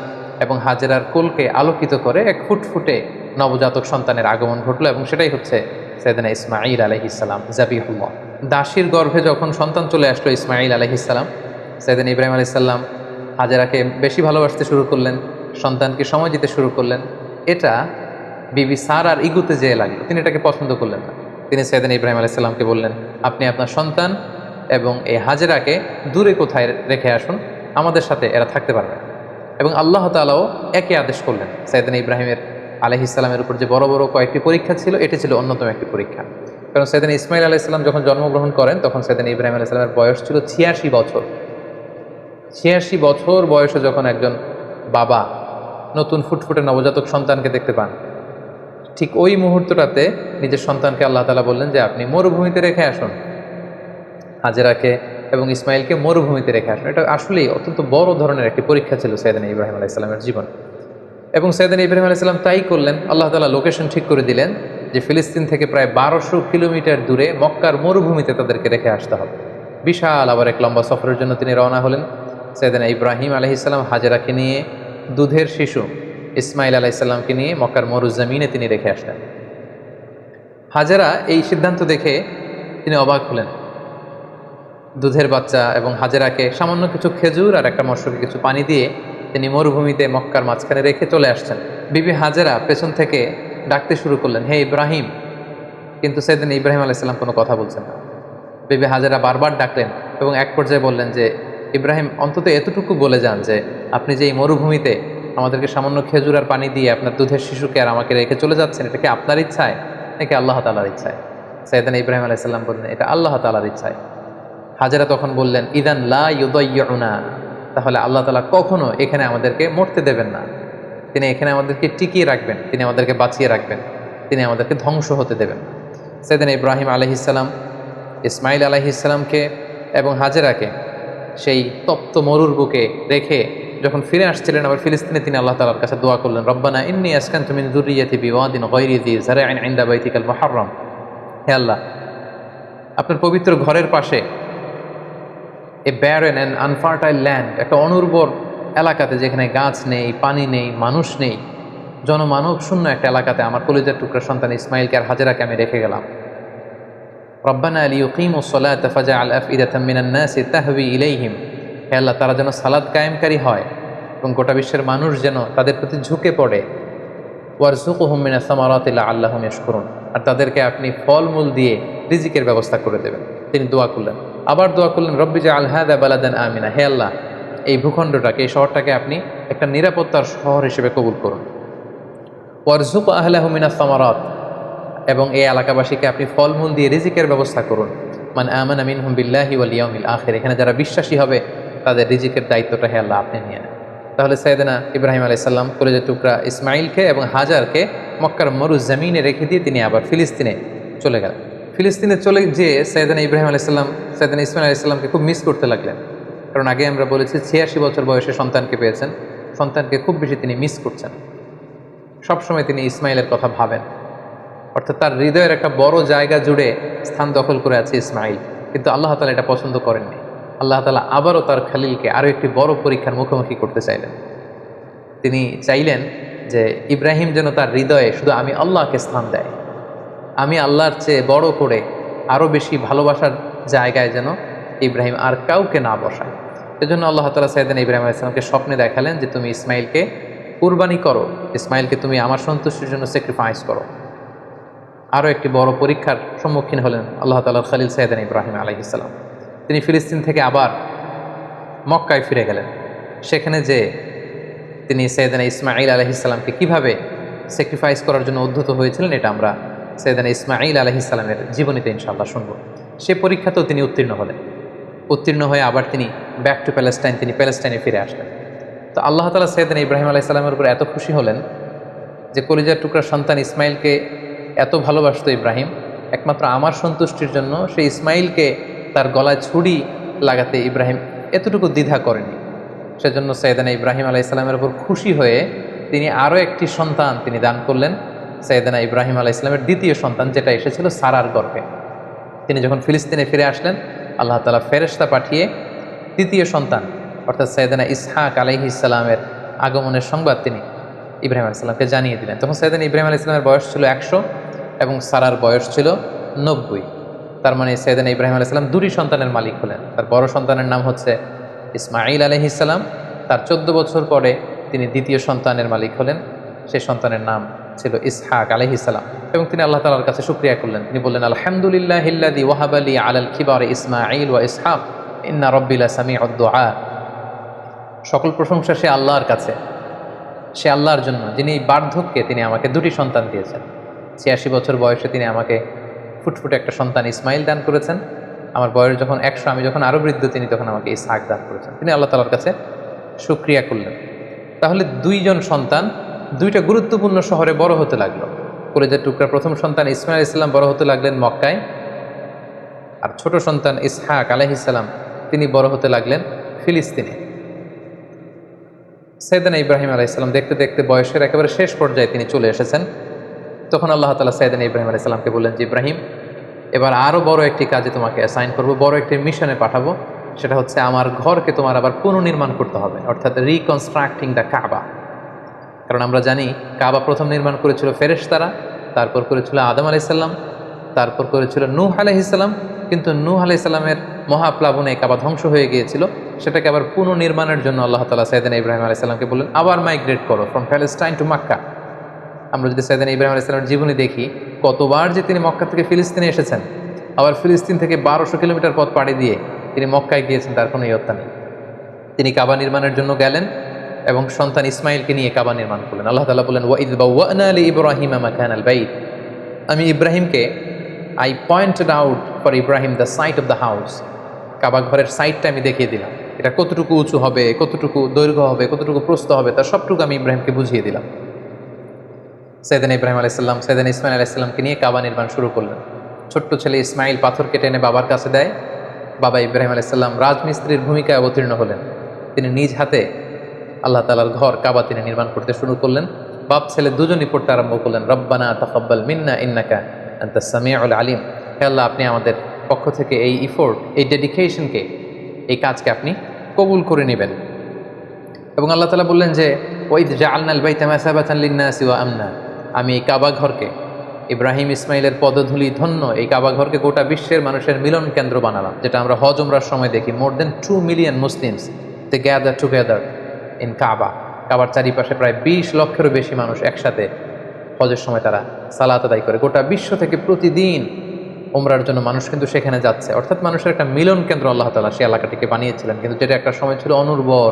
এবং হাজেরার কোলকে আলোকিত করে এক ফুটফুটে নবজাতক সন্তানের আগমন ঘটলো, এবং সেটাই হচ্ছে সাইয়েদনা ইসমাঈল আলাইহিস সালাম, জাবিহুল্লাহ। দাসীর গর্ভে যখন সন্তান চলে আসলো ইসমাঈল আলাইহিস সালাম, সাইয়েদনা ইব্রাহিম আলাইহিস সালাম হাজেরাকে বেশি ভালোবাসতে শুরু করলেন, সন্তানকে সময় দিতে শুরু করলেন। এটা বিবি সারার ইগুতে যেয়ে লাগলো, তিনি এটাকে পছন্দ করলেন না। তিনি সাইয়েদনা ইব্রাহিম আলাইহিস সালামকে বললেন, আপনি আপনার সন্তান এবং এই হাজেরাকে দূরে কোথায় রেখে আসুন, আমাদের সাথে এরা থাকতে পারবে। এবং আল্লাহ তাআলাও একই আদেশ করলেন। সাইয়েদনা ইব্রাহিমের আলাইহিস সালামের উপর যে বড় বড় কয়েকটি পরীক্ষা ছিল, এটি ছিল অন্যতম একটি পরীক্ষা। কারণ সাইয়েদনা ইসমাঈল আলাইহিস সালাম যখন জন্মগ্রহণ করেন, তখন সাইয়েদনা ইব্রাহিম আলাইহিস সালামের বয়স ছিল 86 বছর। 86 বছর বয়সে যখন একজন বাবা নতুন ফুটফুটে নবজাতক সন্তানকে দেখতে পান, ঠিক ওই মুহূর্তটাতে নিজের সন্তানকে আল্লাহ তাআলা বললেন যে আপনি মরুভূমিতে রেখে আসুন, হাজেরাকে এবং ইসমাইলকে মরুভূমিতে রেখে আসুন। এটা আসলেই অত্যন্ত বড় ধরনের একটি পরীক্ষা ছিল সাইয়েদনা ইব্রাহিম আলাইহিস সালামের জীবন। এবং সাইয়েদনা ইব্রাহিম আলাইহিস সালাম তাই করলেন। আল্লাহ তাআলা লোকেশন ঠিক করে দিলেন যে ফিলিস্তিন থেকে প্রায় 1200 কিলোমিটার দূরে মক্কার মরুভূমিতে তাদেরকে রেখে আসতে হবে। বিশাল আবার এক লম্বা সফরের জন্য তিনি রওনা হলেন। সাইয়েদনা ইব্রাহিম আলাইহিস সালাম হাজেরাকে নিয়ে, দুধের শিশু ইসমাইল আলাইহিস সালামকে নিয়ে মক্কার মরুজমিনে তিনি রেখে আসলেন। হাজেরা এই সিদ্ধান্ত দেখে তিনি অবাক হলেন। দুধের বাচ্চা এবং হাজেরাকে সামান্য কিছু খেজুর আর একটা মশকে কিছু পানি দিয়ে তিনি মরুভূমিতে মক্কার মাঝখানে রেখে চলে আসছেন। বিবি হাজেরা পেছন থেকে ডাকতে শুরু করলেন, হে ইব্রাহিম। কিন্তু সেদিন ইব্রাহিম আলাইসাল্লাম কোনো কথা বলছেন না। বিবি হাজেরা বারবার ডাকলেন এবং এক পর্যায়ে বললেন যে, ইব্রাহিম অন্তত এতটুকু বলে যান যে আপনি যে এই মরুভূমিতে আমাদেরকে সামান্য খেজুর আর পানি দিয়ে আপনার দুধের শিশুকে আর আমাকে রেখে চলে যাচ্ছেন, এটা কি আপনার ইচ্ছায় নাকি আল্লাহ তাআলার ইচ্ছায়? সাইয়েদনা ইব্রাহিম আলাইসাল্লাম বললেন, এটা আল্লাহ তাআলার ইচ্ছায়। হাজেরা তখন বললেন, ইদান লা ইউদাইয়ুনা, তাহলে আল্লাহ তাআলা কখনো এখানে আমাদেরকে মরতে দেবেন না। তিনি এখানে আমাদেরকে টিকিয়ে রাখবেন, তিনি আমাদেরকে বাঁচিয়ে রাখবেন, তিনি আমাদেরকে ধ্বংস হতে দেবেন না। সাইয়েদনা ইব্রাহিম আলাইহিসসালাম ইসমাইল আলাইহিসসালামকে এবং হাজেরাকে সেই তপ্ত মরুর বুকে রেখে যখন ফিরে আসছিলেন আবার ফিলিস্তিনে, তিনি আল্লাহ তাআলার কাছে দোয়া করলেন, রব্বানা ইন্নী আসকানতু মিন যুররিয়্যাতি বিওয়াদিন গায়রি যি যার'ইন ইনদা বাইতিকাল মুহাররম। হে আল্লাহ, আপনার পবিত্র ঘরের পাশে এ ব্যারেন অ্যান্ড আনফার্টাইল ল্যান্ড, একটা অনুর্বর এলাকাতে যেখানে গাছ নেই, পানি নেই, মানুষ নেই, জনমানব শূন্য একটা এলাকাতে আমার কলিজার টুকরা সন্তান ইসমাইলকে আর হাজেরাকে আমি রেখে গেলাম। রব্বানা লিয়ুকিমুস সালাতা ফাজআল আফইদাতাম মিনান নাসি তাহওয়ি ইলাইহিম। হে আল্লাহ, তারা যেন সালাত কায়েমকারী হয় এবং গোটা বিশ্বের মানুষ যেন তাদের প্রতি ঝুঁকে পড়ে। ওয়ারযুকহুম মিনাস সামারাতি লাআল্লাহুম ইয়াশকুরুন, আর তাদেরকে আপনি ফলমূল দিয়ে রিজিকের ব্যবস্থা করে দেবেন। তিনি দোয়া করলেন, আবার দোয়া করলেন, রব্বি জাআল হাযা বালাদান আমিনা। হে আল্লাহ, এই ভূখণ্ডটাকে, এই শহরটাকে আপনি একটা নিরাপত্তার শহর হিসেবে কবুল করুন। ওয়ারযুক আহলাহু মিনাস সামারাত, এবং এই এলাকাবাসীকে আপনি ফলমূল দিয়ে রিজিকের ব্যবস্থা করুন। মান আমানা মিনহুম বিল্লাহি ওয়াল ইয়াউমিল আখির, এখানে যারা বিশ্বাসী হবে তাদের রিজিকের দায়িত্বটা হে আল্লাহ আপনি নিয়ে নেন। তাহলে সাইয়েদনা ইব্রাহিম আলাইহিস সালাম কলিজার টুকরা ইসমাইলকে এবং হাজারকে মক্কার মরু জমিনে রেখে দিয়ে তিনি আবার ফিলিস্তিনে চলে গেলেন। ফিলিস্তিনে চলে যেয়ে সাইয়েদনা ইব্রাহিম আলাইহিস সালাম সাইয়েদনা ইসমাইল আলাইহিস সালামকে খুব মিস করতে লাগলেন। কারণ আগে আমরা বলেছি 86 বছর বয়সে সন্তানকে পেয়েছেন, সন্তানকে খুব বেশি তিনি মিস করছেন। সবসময় তিনি ইসমাইলের কথা ভাবেন, অর্থাৎ তার হৃদয়ের একটা বড় জায়গা জুড়ে স্থান দখল করে আছে ইসমাইল। কিন্তু আল্লাহ তাআলা এটা পছন্দ করেননি। আল্লাহ তাআলা আবারও তার খালিলকে আরও একটি বড় পরীক্ষার মুখোমুখি করতে চাইলেন। তিনি চাইলেন যে ইব্রাহিম যেন তার হৃদয়ে শুধু আমি আল্লাহকে স্থান দেয়, আমি আল্লাহর চেয়ে বড় করে আরও বেশি ভালোবাসার জায়গায় যেন ইব্রাহিম আর কাউকে না বসায়। এজন্য আল্লাহ তাআলা সাইয়েদনা ইব্রাহিম আলাইহিস সালামকে স্বপ্নে দেখালেন যে তুমি ইসমাইলকে কুরবানি করো, ইসমাইলকে তুমি আমার সন্তুষ্টির জন্য স্যাক্রিফাইস করো। আরও একটি বড় পরীক্ষার সম্মুখীন হলেন আল্লাহ তাআলার খালিল সাইয়েদনা ইব্রাহিম আলাইহিস সালাম। তিনি ফিলিস্তিন থেকে আবার মক্কায় ফিরে গেলেন। সেখানে যে তিনি সাইয়েদনা ইসমাইল আলাইহিস সালামকে কীভাবে স্যাক্রিফাইস করার জন্য উদ্ধত হয়েছিলেন, এটা আমরা সাইয়েদনা ইসমাইল আলাইহিস সালামের জীবনীতে ইনশাআল্লাহ শুনব। সে পরীক্ষাতেও তিনি উত্তীর্ণ হলেন। উত্তীর্ণ হয়ে আবার তিনি ব্যাক টু প্যালেস্টাইন, তিনি প্যালেস্টাইনে ফিরে আসলেন। তো আল্লাহ তাআলা সাইয়েদনা ইব্রাহিম আলাইহিস সালামের উপর এত খুশি হলেন যে কলিজার টুকরা সন্তান ইসমাইলকে এত ভালোবাসত ইব্রাহিম, একমাত্র আমার সন্তুষ্টির জন্য সেই ইসমাইলকে তার গলায় ছুরি লাগাতে ইব্রাহিম এতটুকু দ্বিধা করেনি। সেজন্য সাইয়েদনা ইব্রাহিম আলাইহিস সালামের উপর খুশি হয়ে তিনি আরও একটি সন্তান তিনি দান করলেন, সাইয়েদনা ইব্রাহিম আলাইহিস সালামের দ্বিতীয় সন্তান, যেটা এসেছিল সারার গর্ভে। তিনি যখন ফিলিস্তিনে ফিরে আসলেন, আল্লাহ তাআলা ফেরেশতা পাঠিয়ে তৃতীয় সন্তান অর্থাৎ সাইয়েদনা ইসহাক আলাইহিস সালামের আগমনের সংবাদ তিনি ইব্রাহিম আলাইহিস সালামকে জানিয়ে দিলেন। তখন সাইয়েদনা ইব্রাহিম আলাইহিস সালামের বয়স ছিল 100 এবং সারার বয়স ছিল 90। তার মানে সাইয়েদনা ইব্রাহিম আলাইহিস সালাম দুটি সন্তানের মালিক হলেন। তার বড় সন্তানের নাম হচ্ছে ইসমাইল আলাইহিস সালাম, তার 14 বছর পরে তিনি দ্বিতীয় সন্তানের মালিক হলেন, সেই সন্তানের নাম ছিল ইসহাক আলাইহিস সালাম। এবং তিনি আল্লাহ তাআলার কাছে শুকরিয়া করলেন। তিনি বললেন, আলহামদুলিল্লাহিল্লাযী ওয়াহাবা লি আলাল কিবারি ইসমাইল ওয়া ইসহাক ইন্না রাব্বি লাসামিউদ দুআ। সকল প্রশংসা সে আল্লাহর কাছে, সে আল্লাহর জন্য যিনি বার্ধক্যে তিনি আমাকে দুটি সন্তান দিয়েছেন। 86 বছর বয়সে তিনি আমাকে ফুটফুটে একটা সন্তান ইসমাইল দান করেছেন। আমার বয়স যখন 100, আমি যখন আরও বৃদ্ধ, তিনি তখন আমাকে ইসহাক দান করেছেন। তিনি আল্লাহ তাআলার কাছে শুকরিয়া করলেন। তাহলে দুইজন সন্তান দুইটা গুরুত্বপূর্ণ শহরে বড় হতে লাগলো। কলিজার টুকরা প্রথম সন্তান ইসমাইল আলাইহিস সালাম বড় হতে লাগলেন মক্কায়, আর ছোট সন্তান ইসহাক আলাইহিস সালাম তিনি বড় হতে লাগলেন ফিলিস্তিনে। সাইয়েদনা ইব্রাহিম আলাইহিস সালাম দেখতে দেখতে বয়সের একেবারে শেষ পর্যায়ে তিনি চলে এসেছেন। তখন আল্লাহ তাআলা সাইয়েদনা ইব্রাহিম আলাইহিস সালামকে বললেন যে, ইব্রাহিম, এবার আরও বড় একটি কাজে তোমাকে অ্যাসাইন করবো, বড় একটি মিশনে পাঠাবো। সেটা হচ্ছে আমার ঘরকে তোমার আবার পুনর্নির্মাণ করতে হবে, অর্থাৎ রিকনস্ট্রাক্টিং দ্য কাবা। কারণ আমরা জানি কাবা প্রথম নির্মাণ করেছিল ফেরেশতারা, তারপর করেছিল আদম আলাইহিস সালাম, তারপর করেছিল নূহ আলাইহিস সালাম। কিন্তু নূহ আলাইহিস সালামের মহাপ্লাবনে কাবা ধ্বংস হয়ে গিয়েছিল। সেটাকে আবার পুনর্নির্মাণের জন্য আল্লাহ তাআলা সাইয়েদনা ইব্রাহিম আলাইহিস সালামকে বললেন আবার মাইগ্রেট করো ফ্রম প্যালেস্টাইন টু মক্কা। আমরা যদি সাইয়েদনা ইব্রাহিম আলাইহিস সালামের জীবনী দেখি, কতবার যে তিনি মক্কা থেকে ফিলিস্তিনে এসেছেন, আবার ফিলিস্তিন থেকে 1200 কিলোমিটার পথ পাড়ি দিয়ে তিনি মক্কায় গিয়েছেন, তার কোনো ইয়ত্তা নেই। তিনি কাবা নির্মাণের জন্য গেলেন এবং সন্তান ইসমাইলকে নিয়ে কাবা নির্মাণ করলেন। আল্লাহ তাআলা বলেন ওয়াইদ বাওয়ানা লিইব্রাহিমা মাকানাল বাইত, আমি ইব্রাহিমকে I pointed out for Ibrahim the site of the house, Kaaba ঘরের সাইটটা আমি দেখিয়ে দিলাম, এটা কতটুকু উঁচু হবে, কতটুকু দৈর্ঘ্য হবে, কতটুকু প্রস্থ হবে, তার সবটুকু আমি ইব্রাহিমকে বুঝিয়ে দিলাম। সাইয়েদনা ইব্রাহিম আলাইহিস সালাম সাইয়েদনা ইসমাইল আলাইহিস সালামকে নিয়ে কাবা নির্মাণ শুরু করলেন। ছোট্ট ছেলে ইসমাইল পাথর কেটে এনে বাবার কাছে দেয়। বাবা ইব্রাহিম আলাইহিস সালাম রাজমিস্ত্রির ভূমিকায় অবতীর্ণ হলেন। তিনি নিজ হাতে আল্লাহ তাআলার ঘর কাবা তিনি নির্মাণ করতে শুরু করলেন। বাপ ছেলে দুজনই পড়তে আরম্ভ করলেন রব্বানা তাকাব্বাল মিন্না ইন্নাকা আনতাস সামিউল আলিম, হে আল্লাহ আপনি আমাদের পক্ষ থেকে এই ইফোর্ট, এই ডেডিকেশনকে, এই কাজকে আপনি কবুল করে নেবেন। এবং আল্লাহ তাআলা বললেন যে ওয়াইদ জাআলনাল বাইতা মাসাবাতান লিন-নাসি ওয়া আমনা, আমি এই কাবা ঘরকে, ইব্রাহিম ইসমাইলের পদধূলি ধন্য এই কাবা ঘরকে গোটা বিশ্বের মানুষের মিলন কেন্দ্র বানালাম। যেটা আমরা হজ উমরার সময় দেখি, more than 2 million Muslims they gather together in Kaaba. কাবার চারিপাশে প্রায় 20 লক্ষেরও বেশি মানুষ একসাথে হজের সময় তারা সালাত আদায় করে। গোটা বিশ্ব থেকে প্রতিদিন উমরার জন্য মানুষ কিন্তু সেখানে যাচ্ছে, অর্থাৎ মানুষের একটা মিলন কেন্দ্র আল্লাহ তাআলা সেই এলাকাটিকে বানিয়েছিলেন, কিন্তু যেটা একটা সময় ছিল অনুর্বর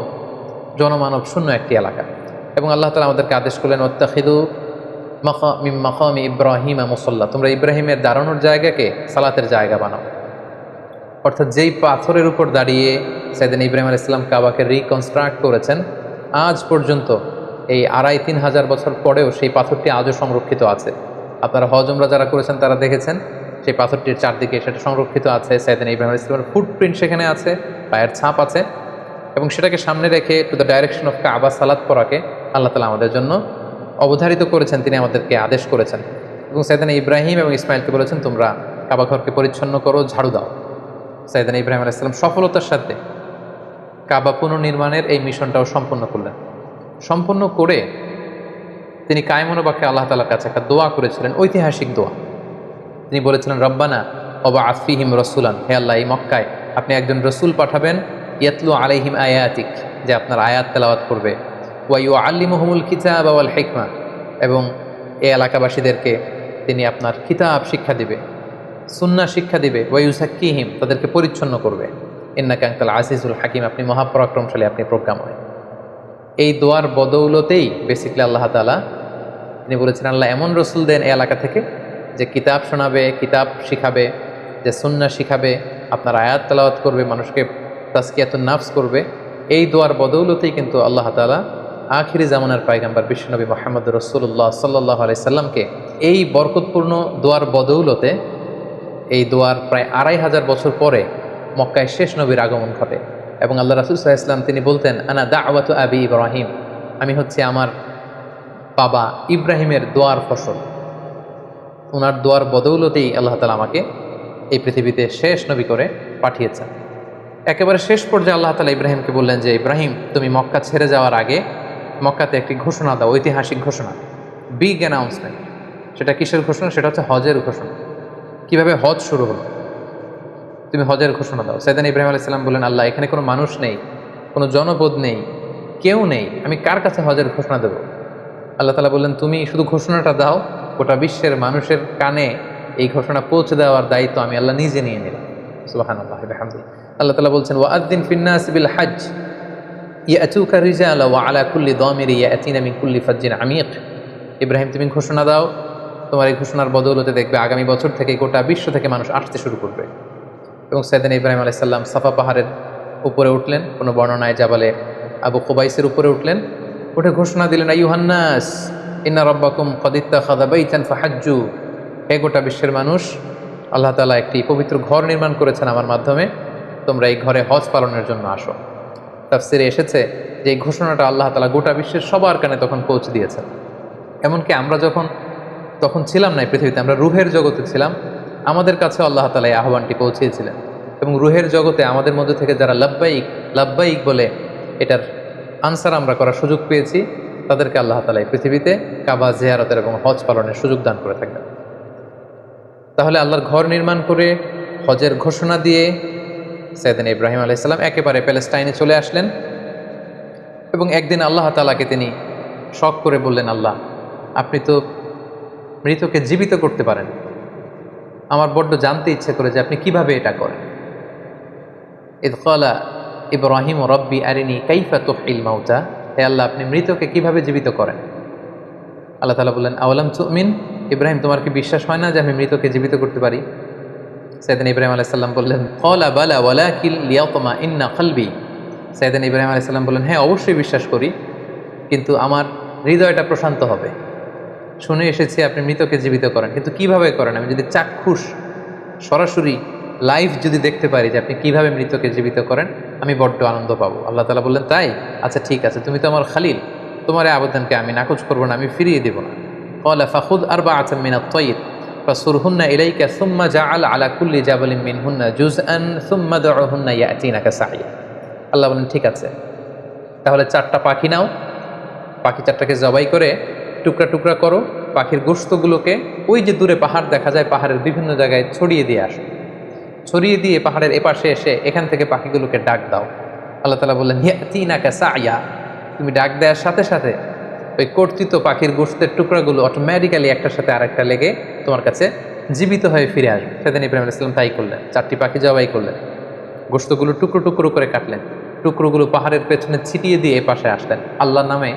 জনমানব শূন্য একটি এলাকা। এবং আল্লাহ তাআলা আমাদেরকে আদেশ করলেন ওয়াত্তাখিযু মিন মাকামি ইব্রাহিমা মুসাল্লা, তোমরা ইব্রাহিমের দাঁড়ানোর জায়গাকে সালাতের জায়গা বানাও। অর্থাৎ যেই পাথরের উপর দাঁড়িয়ে সাইয়েদনা ইব্রাহিম আলাইহিস সালাম কাবাকে রিকনস্ট্রাক্ট করেছেন, আজ পর্যন্ত এই 2,5-3 হাজার বছর পরেও সেই পাথরটি আজও সংরক্ষিত আছে। আপনারা হজ উমরা যারা করেছেন তারা দেখেছেন সেই পাথরটির চারদিকে সেটা সংরক্ষিত আছে, সাইয়েদনা ইব্রাহিম আলাইহিস সালামের ফুটপ্রিন্ট সেখানে আছে, পায়ের ছাপ আছে। এবং সেটাকে সামনে রেখে টু দ্য ডাইরেকশন অফ কাবা সালাত পড়াকে আল্লাহ তাআলা আমাদের জন্য অবধারিত করেছেন, তিনি আমাদেরকে আদেশ করেছেন। এবং সাইয়েদনা ইব্রাহিম এবং ইসমাইলকে বলেছেন তোমরা কাবা ঘরকে পরিচ্ছন্ন করো, ঝাড়ু দাও। সাইয়েদনা ইব্রাহিম আলাইহিস সালাম সফলতার সাথে কাবা পুনর্নির্মাণের এই মিশনটাও সম্পন্ন করলেন। সম্পন্ন করে তিনি কায়মনোবাক্যে আল্লাহ তাআলার কাছে একটা দোয়া করেছিলেন, ঐতিহাসিক দোয়া। তিনি বলেছিলেন রব্বানা ওয়াবআথ ফীহিম রাসূলান, হে আল্লাহ এই মক্কায় আপনি একজন রসুল পাঠাবেন, ইয়াতলু আলাইহিম আয়াতিক, যে আপনার আয়াত তেলাওয়াত করবে, ওয়া ইউআল্লিমুহুমুল কিতাবা ওয়াল হিকমা, এবং এই এলাকাবাসীদেরকে তিনি আপনার কিতাব শিক্ষা দিবে, সুন্নাহ শিক্ষা দিবে, ওয়া ইউযাক্কিহিম, তাদেরকে পরিচ্ছন্ন করবে, ইন্নাকা আনতাল আজিজুল হাকিম, আপনি মহাপরাক্রমশালী, আপনি প্রজ্ঞাময়। এই দোয়ার বদৌলতেই বেসিক্যালি আল্লাহ তাআলা তিনি বলেছেন আল্লাহ এমন রসুল দেন এই এলাকা থেকে যে কিতাব শোনাবে, কিতাব শিখাবে, যে সুন্নাহ শিখাবে, আপনার আয়াত তেলাওয়াত করবে, মানুষকে তাজকিয়াতুন নাফস করবে। এই দোয়ার বদৌলতেই কিন্তু আল্লাহ তাআলা আখিরি জামানার পয়গম্বর বিশ্বনবী মুহাম্মদ রাসূলুল্লাহ সাল্লাল্লাহু আলাইহি সাল্লামকে এই বরকতপূর্ণ দোয়ার বদৌলতে, এই দোয়ার প্রায় 2500 বছর পরে মক্কায় শেষ নবীর আগমন ঘটে। এবং আল্লাহ রাসূল সাল্লাল্লাহু আলাইহি ওয়াসাল্লাম তিনি বলতেন আনা দাওয়াতু আবি ইব্রাহিম, আমি হচ্ছে আমার বাবা ইব্রাহিমের দোয়ার ফসল। ওনার দোয়ার বদৌলতেই আল্লাহ তাআলা আমাকে এই পৃথিবীতে শেষ নবী করে পাঠিয়েছেন। একেবারে শেষ পর্যায়ে আল্লাহ তাআলা ইব্রাহিমকে বললেন যে ইব্রাহিম তুমি মক্কা ছেড়ে যাওয়ার আগে মক্কাতে একটি ঘোষণা দাও, ঐতিহাসিক ঘোষণা, বিগ অ্যানাউন্সমেন্ট। সেটা কিসের ঘোষণা? সেটা হচ্ছে হজের ঘোষণা। কিভাবে হজ শুরু হলো, তুমি হজের ঘোষণা দাও। সাইয়েদনা ইব্রাহিম আলাইহিস সালাম বললেন আল্লাহ এখানে কোনো মানুষ নেই, কোনো জনপদ নেই, কেউ নেই, আমি কার কাছে হজের ঘোষণা দেব? আল্লাহ তাআলা বললেন তুমি শুধু ঘোষণাটা দাও, গোটা বিশ্বের মানুষের কানে এই ঘোষণা পৌঁছে দেওয়ার দায়িত্ব আমি আল্লাহ নিজে নিয়ে নিলাম। সুবহানাল্লাহ ওয়া বিহামদিহি। আল্লাহ তাআলা বলছেন ওয়াআযিন ফিন-নাস বিল হজ ইয়াতুকা রিজালা ওয়া আলা কুল্লি দামিরি ইয়াতিনা মিন কুল্লি ফাজ্জিন আমিক। ইব্রাহিম তুমি ঘোষণা দাও, তোমার এই ঘোষণার বদৌলতে দেখবে আগামী বছর থেকে গোটা বিশ্ব থেকে মানুষ আসতে শুরু করবে। এবং সাইয়েদনা ইব্রাহিম আলাইহিস সালাম সাফা পাহাড়ের উপরে উঠলেন, কোনো বর্ণনায় জাবালে আবু কুবাইসের উপরে উঠলেন, উঠে ঘোষণা দিলেন আইয়ুহান নাস ইন্না রাব্বাকুম ক্বাদ ইত্তাখাযা বাইতান ফাহাজ্জু, হে গোটা বিশ্বের মানুষ, আল্লাহ তাআলা একটি পবিত্র ঘর নির্মাণ করেছেন আমার মাধ্যমে, তোমরা এই ঘরে হজ পালনের জন্য আসো। তাফসিরে এসেছে যে এই ঘোষণাটা আল্লাহ তাআলা গোটা বিশ্বের সবার কানে তখন পৌঁছে দিয়েছেন। এমনকি আমরা তখন ছিলাম না এই পৃথিবীতে, আমরা রুহের জগতে ছিলাম, আমাদের কাছে আল্লাহ তাআলা এই আহ্বানটি পৌঁছিয়েছিলেন। এবং রুহের জগতে আমাদের মধ্যে থেকে যারা লাব্বাইক লাব্বাইক বলে এটার আনসার আমরা করার সুযোগ পেয়েছি, তাদেরকে আল্লাহ তাআলা এই পৃথিবীতে কাবা জিয়ারতের এবং হজ পালনের সুযোগ দান করে থাকবেন। তাহলে আল্লাহর ঘর নির্মাণ করে, হজের ঘোষণা দিয়ে, সাইয়েদনা ইব্রাহিম আলাইহিস সালাম একেবারে প্যালেস্টাইনে চলে আসলেন এবং একদিন আল্লাহ তাআলাকে তিনি শখ করে বললেন, আল্লাহ, আপনি তো মৃতকে জীবিত করতে পারেন, আমার বড্ড জানতে ইচ্ছে করে যে আপনি কিভাবে এটা করেন। ইয ক্বালা ইব্রাহিম রব্বি আরিনি কাইফা তুহয়িল মাউতা, হে আল্লাহ, আপনি মৃতকে কিভাবে জীবিত করেন? আল্লাহ তাআলা বললেন, আওয়ালাম তুমিন, ইব্রাহিম, তোমার কি বিশ্বাস হয় না যে আমি মৃতকে জীবিত করতে পারি? সাইয়েদনা ইব্রাহিম আলাইহিস সালাম বললেন, ক্বালা বালা ওয়ালাকিন লিয়াতমাইন্না কলবি। সাইয়েদনা ইব্রাহিম আলাইহিস সালাম বললেন, হ্যাঁ, অবশ্যই বিশ্বাস করি, কিন্তু আমার হৃদয়টা প্রশান্ত হবে। শুনে এসেছি আপনি মৃতকে জীবিত করেন, কিন্তু কিভাবে করেন? আমি যদি চাক্ষুষ সরাসরি লাইভ যদি দেখতে পারি যে আপনি কিভাবে মৃতকে জীবিত করেন, আমি বড্ড আনন্দ পাবো। আল্লাহ তাআলা বললেন, তাই? আচ্ছা, ঠিক আছে, তুমি তো আমার খালিল, তোমার এই আবেদনকে আমি নাকচ করবো না, আমি ফিরিয়ে দেব না। ক্বালা ফাখুদ আরবাআতাম মিনাত তায়র ফাসুরহুন্না ইলাইকা সুম্মা জাআল আলা কুল্লি জাবালিন মিনহুন্না জুজআন সুম্মা দুউহুন্না ইয়াতিনাকা সাইয়া। আল্লাহ বলেন, ঠিক আছে, তাহলে 4টা পাখি নাও, পাখি 4টাকে জবাই করে টুকরা টুকরা করো, পাখির গোশতগুলোকে ওই যে দূরে পাহাড় দেখা যায়, পাহাড়ের বিভিন্ন জায়গায় ছড়িয়ে দিয়ে আসো, ছড়িয়ে দিয়ে পাহাড়ের এপাশে এসে এখান থেকে পাখিগুলোকে ডাক দাও। আল্লাহ তাআলা বললেন, ইয়াতিনাকা সাইয়া, তুমি ডাক দেওয়ার সাথে সাথে ওই কর্তৃত পাখির গোশতের টুকরাগুলো অটোমেটিক্যালি একটার সাথে আরেকটা লেগে তোমার কাছে জীবিত হয়ে ফিরে আসবে। সেদিন ইব্রাহিম আলাইহিস সালাম তাই করলেন, 4টি পাখি জবাই করলেন, গোশতগুলো টুকরো টুকরো করে কাটলেন, টুকরোগুলো পাহাড়ের পেছনে ছিটিয়ে দিয়ে এ পাশে আসলেন। আল্লাহর নামে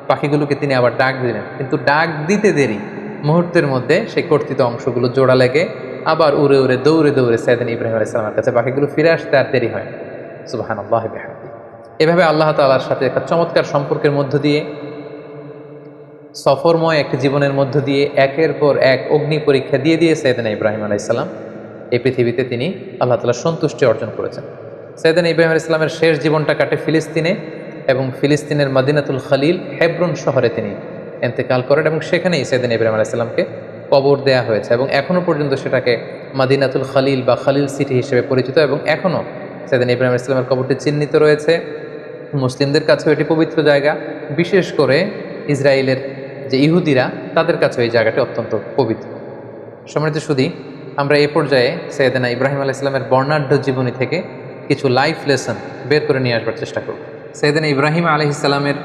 পাখিগুলোকে তিনি আবার ডাক দিলেন, কিন্তু ডাক দিতে দেরি, মুহূর্তের মধ্যে সেই কর্তৃত অংশগুলো জোড়া লেগে আবার উড়ে উড়ে দৌড়ে দৌড়ে সাইয়েদনা ইব্রাহিম আলাইহিস সালামের কাছে পাখিগুলো ফিরে আসতে আর দেরি হয়। সুবহানাল্লাহি ওয়া বিহামদিহি। এভাবে আল্লাহ তাআলার সাথে একটা চমৎকার সম্পর্কের মধ্য দিয়ে, সফরময় একটি জীবনের মধ্য দিয়ে একের পর এক অগ্নি পরীক্ষা দিয়ে দিয়ে সাইয়েদনা ইব্রাহিম আলাইহিস সালাম এই পৃথিবীতে তিনি আল্লাহ তাআলার সন্তুষ্টি অর্জন করেছেন। সাইয়েদনা ইব্রাহিম আলাইহিস সালামের শেষ জীবনটা কাটে ফিলিস্তিনে, এবং ফিলিস্তিনের মদিনাতুল খলিল হেব্রন শহরে তিনি ইন্তেকাল করেন, এবং সেখানেই সাইয়েদনা ইব্রাহিম আলাইহিস সালামকে কবর দেয়া হয়েছে, এবং এখনও পর্যন্ত সেটাকে মদিনাতুল খলিল বা খলিল সিটি হিসেবে পরিচিত, এবং এখনও সাইয়েদনা ইব্রাহিম আলাইহিস সালামের কবরটি চিহ্নিত রয়েছে। মুসলিমদের কাছেও এটি পবিত্র জায়গা, বিশেষ করে ইসরায়েলের যে ইহুদিরা, তাদের কাছেও এই জায়গাটি অত্যন্ত পবিত্র। সম্মানিত সুধী, আমরা এ পর্যায়ে সাইয়েদনা ইব্রাহিম আলাইহিস সালামের বর্ণাঢ্য জীবনী থেকে কিছু লাইফ লেসন বের করে নিয়ে আসবার চেষ্টা করব। সাইয়েদনা ইব্রাহিম আলাইহিস সালামের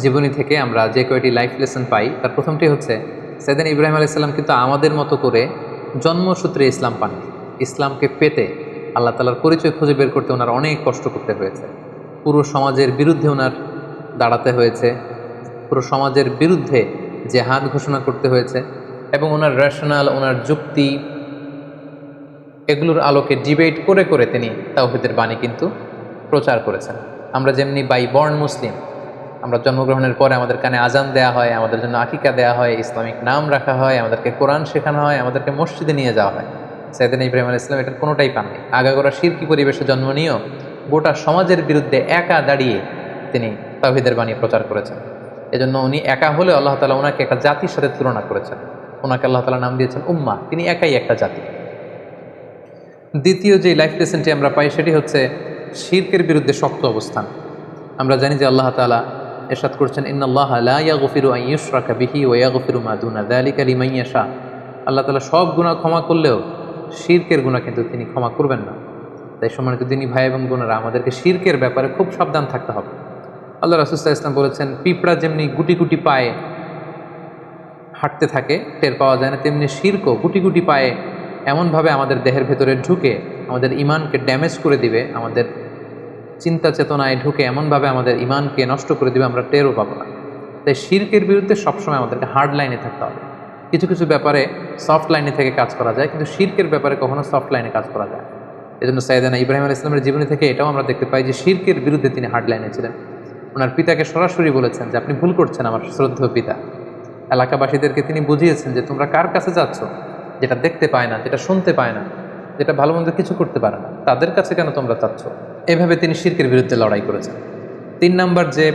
জীবনী থেকে আমরা যে কয়টি লাইফ লেসন পাই, তার প্রথমটি হচ্ছে, সাইয়েদনা ইব্রাহিম আলাইহিস সালাম কিন্তু আমাদের মতো করে জন্মসূত্রে ইসলাম পাননি। ইসলামকে পেতে আল্লাহ তাআলার পরিচয় খুঁজে বের করতে ওনার অনেক কষ্ট করতে হয়েছে, পুরো সমাজের বিরুদ্ধে ওনার দাঁড়াতে হয়েছে, পুরো সমাজের বিরুদ্ধে জেহাদ ঘোষণা করতে হয়েছে, এবং ওনার রেশনাল, ওনার যুক্তি, এগুলোর আলোকে ডিবেট করে করে তিনি তাওহীদের বাণী কিন্তু প্রচার করেছেন। আমরা যেমনি বাই বর্ন মুসলিম, আমরা জন্মগ্রহণের পরে আমাদের কানে আজান দেয়া হয়, আমাদের জন্য আকিকা দেয়া হয়, ইসলামিক নাম রাখা হয়, আমাদেরকে কোরআন শেখানো হয়, আমাদেরকে মসজিদে নিয়ে যাওয়া হয়। সাইয়েদনা ইব্রাহিম আলাইহিস সালাম এটার কোনোটাই পাননি। আগাগোড়া শিরকি পরিবেশে জন্ম নিয়েও গোটা সমাজের বিরুদ্ধে একা দাঁড়িয়ে তিনি তাওহীদের বাণী প্রচার করেছেন। এজন্য উনি একা হলে আল্লাহ তাআলা ওনাকে একটা জাতির সাথে তুলনা করেছেন, ওনাকে আল্লাহ তাআলা নাম দিয়েছেন উম্মাহ, তিনি একাই একটা জাতি। দ্বিতীয় যে লাইফ লেসনটি আমরা পাই সেটি হচ্ছে শিরকের বিরুদ্ধে শক্ত অবস্থান। আমরা জানি যে আল্লাহ তাআলা ইরশাদ করছেন, ইন্নাল্লাহা লা ইয়াগফিরু আন ইউশরাকা বিহি ওয়া ইয়াগফিরু মা দুনা যালিকা লিমান ইয়াশা। আল্লাহ তাআলা সব গুনাহ ক্ষমা করলেও শিরকের গুনাহ কিন্তু তিনি ক্ষমা করবেন না। তাই সম্মানিত দিনী ভাই এবং বোনেরা, আমাদেরকে শিরকের ব্যাপারে খুব সাবধান থাকতে হবে। আল্লাহ রাসূল সাল্লাল্লাহু আলাইহি ওয়াসাল্লাম বলেছেন, পিঁপড়া যেমনি গুটি গুটি পায়ে হাঁটতে থাকে, টের পাওয়া যায় না, তেমনি শিরকও গুটি গুটি পায়ে এমনভাবে আমাদের দেহের ভেতরে ঢুকে আমাদের ইমানকে ড্যামেজ করে দিবে, আমাদের চিন্তা চেতনায় ঢুকে এমনভাবে আমাদের ইমানকে নষ্ট করে দিবে, আমরা টেরও পাবো না। তাই শিরকের বিরুদ্ধে সবসময় আমাদেরকে হার্ড লাইনে থাকতে হবে। কিছু কিছু ব্যাপারে সফট লাইনে থেকে কাজ করা যায়, কিন্তু শিরকের ব্যাপারে কখনো সফট লাইনে কাজ করা যায়। এজন্য সাইয়েদনা ইব্রাহিম আলাইহিস সালামের জীবনী থেকে এটাও আমরা দেখতে পাই যে শিরকের বিরুদ্ধে তিনি হার্ড লাইনে ছিলেন। ওনার পিতাকে সরাসরি বলেছেন যে আপনি ভুল করছেন আমার শ্রদ্ধেয় পিতা। এলাকাবাসীদেরকে তিনি বুঝিয়েছেন যে তোমরা কার কাছে যাচ্ছ, যেটা দেখতে পায় না, যেটা শুনতে পায় না, যেটা ভালো মন্দ কিছু করতে পারে না, তাদের কাছে কেন তোমরা চাচ্ছ? এভাবে তিনি শিরকের বিরুদ্ধে লড়াই করেছেন। 3 নাম্বার যে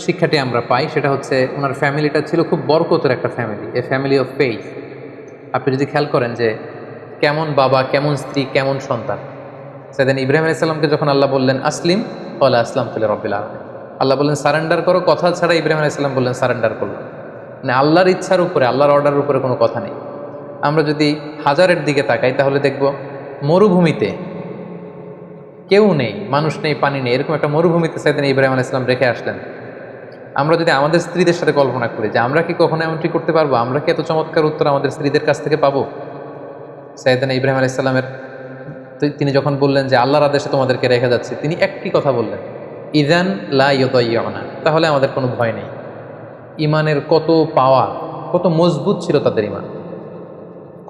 শিক্ষাটি আমরা পাই সেটা হচ্ছে, ওনার ফ্যামিলিটা ছিল খুব বরকতের একটা family, A family of faith. আপনি যদি খেয়াল করেন যে কেমন বাবা, কেমন স্ত্রী, কেমন সন্তান। সাইয়েদনা ইব্রাহিম আলাইহিস সালামকে যখন আল্লাহ বললেন আসলিম, ক্বালা আসলামতু লিরাব্বিল আলামিন, আল্লাহ বললেন সারেন্ডার করো, কথা ছাড়া ইব্রাহিম আলাইহিস সালাম বললেন সারেন্ডার করলেন। মানে আল্লাহর ইচ্ছার উপরে, আল্লাহর অর্ডারের উপরে কোনো কথা নেই। আমরা যদি হাজারের দিকে তাকাই তাহলে দেখব মরুভূমিতে কেউ নেই, মানুষ নেই, পানি নেই, এরকম একটা মরুভূমিতে সাইয়েদনা ইব্রাহিম আলাইহিস সালাম রেখে আসলেন। আমরা যদি আমাদের স্ত্রীদের সাথে কল্পনা করি যে আমরা কি কখনো এমনটি করতে পারবো, আমরা কি এত চমৎকার উত্তর আমাদের স্ত্রীদের কাছ থেকে পাবো? সাইয়েদনা ইব্রাহিম আলাইহিস সালামের তিনি যখন বললেন যে আল্লাহর আদেশে তোমাদেরকে রেখে যাচ্ছে, তিনি একটি কথা বললেন, ইযান লা ইউদাইয়ুনা, তাহলে আমাদের কোনো ভয় নেই। ইমানের কত পাওয়া, কত মজবুত ছিল তাদের ইমান,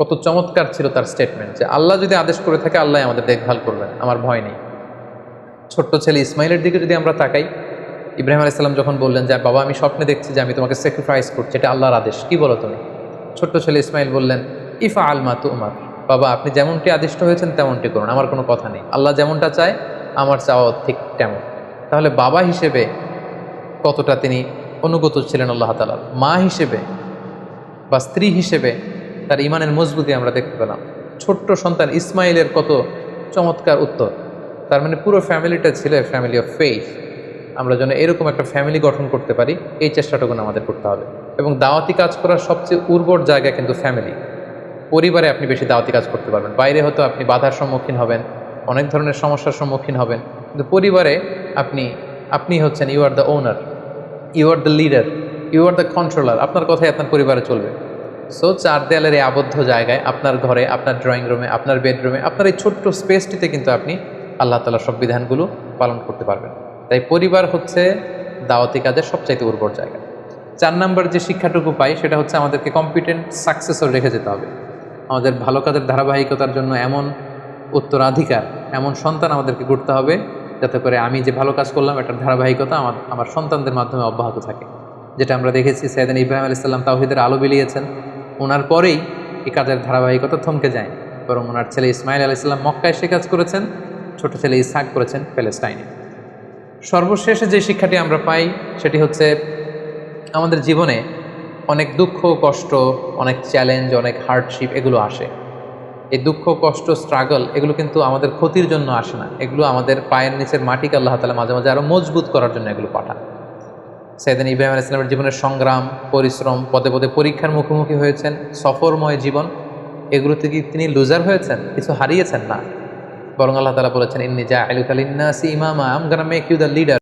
কত চমৎকার ছিল তার স্টেটমেন্ট যে আল্লাহ যদি আদেশ করে থাকে আল্লাহ আমাদের দেখভাল করবেন, আমার ভয় নেই। ছোট্ট ছেলে ইসমাইলের দিকে যদি আমরা তাকাই, ইব্রাহিম আলাইহিস সালাম যখন বললেন যে বাবা আমি স্বপ্নে দেখছি যে আমি তোমাকে স্যাক্রিফাইস করছি, এটা আল্লাহর আদেশ, কি বলো তুমি? ছোট্ট ছেলে ইসমাইল বললেন, ইফা আল মা তুমার, বাবা আপনি যেমনটি আদিষ্ট হয়েছেন তেমনটি করুন, আমার কোনো কথা নেই, আল্লাহ যেমনটা চায় আমার চাওয়া ঠিক তেমন। তাহলে বাবা হিসেবে কতটা তিনি অনুগত ছিলেন আল্লাহ তাআলার, মা হিসেবে বা স্ত্রী হিসেবে তার ইমানের মজবুতি আমরা দেখতে পেলাম। ছোট্ট সন্তান ইসমাইলের কত চমৎকার উত্তর, তার মানে পুরো ফ্যামিলিটা ছিল ফ্যামিলি অফ ফেইথ। আমরা যেন এরকম একটা ফ্যামিলি গঠন করতে পারি, এই চেষ্টাটুকু আমাদের করতে হবে। এবং দাওয়াতি কাজ করার সবচেয়ে উর্বর জায়গা কিন্তু ফ্যামিলি। পরিবারে আপনি বেশি দাওয়াতি কাজ করতে পারবেন, বাইরে হয়তো আপনি বাধার সম্মুখীন হবেন, অনেক ধরনের সমস্যার সম্মুখীন হবেন, কিন্তু পরিবারে আপনি হচ্ছেন you are the owner, you are the leader, you are the controller, আপনার কথাই আপনার পরিবারে চলবে। সো চার দেয়ালের এই আবদ্ধ জায়গায়, আপনার ঘরে, আপনার ড্রয়িং রুমে, আপনার বেডরুমে, আপনার এই ছোট্ট স্পেসটিতে কিন্তু আপনি আল্লাহ তাআলার সব বিধানগুলো পালন করতে পারবেন। তাই পরিবার হচ্ছে দাওয়াতি কাজের সবচাইতে উর্বর জায়গা। 4 নম্বর যে শিক্ষাটুকু পাই সেটা হচ্ছে আমাদেরকে কম্পিটেন্ট সাকসেসর রেখে যেতে হবে। আমাদের ভালো কাজের ধারাবাহিকতার জন্য এমন উত্তরাধিকার, এমন সন্তান আমাদেরকে গড়তে হবে যাতে করে আমি যে ভালো কাজ করলাম এটার ধারাবাহিকতা আমার সন্তানদের মাধ্যমে অব্যাহত থাকে। যেটা আমরা দেখেছি সাইয়েদনা ইব্রাহিম আলাইহিস সালাম তাওহীদের আলো বিলিয়েছেন, ওনার পরেই এই কাজের ধারাবাহিকতা থমকে যায়, বরং ওনার ছেলে ইসমাইল আলাইহিস সালাম মক্কায় সে কাজ করেছেন, ছোট ছেলে ইসহাক করেছেন প্যালেস্টাইনে। সর্বশেষে যে শিক্ষাটি আমরা পাই সেটি হচ্ছে আমাদের জীবনে অনেক দুঃখ কষ্ট, অনেক চ্যালেঞ্জ, অনেক হার্ডশিপ এগুলো আসে। এই দুঃখ কষ্ট স্ট্রাগল এগুলো কিন্তু আমাদের ক্ষতির জন্য আসে না, এগুলো আমাদের পায়ের নিচের মাটিকে আল্লাহ তাআলা মাঝে মাঝে আরও মজবুত করার জন্য এগুলো পাঠান। সাইয়েদনা ইব্রাহিম আলাইহিস সালামের জীবনের সংগ্রাম, পরিশ্রম, পদে পদে পরীক্ষার মুখোমুখি হয়েছেন, সফরময় জীবন, এগুলোতে কি তিনি লুজার হয়েছেন, কিছু হারিয়েছেন না, বরং আল্লাহ তাআলা বলেছেন ইন্নী জাইলুকা লিন-নাসি ইমামা, I am gonna make you the leader.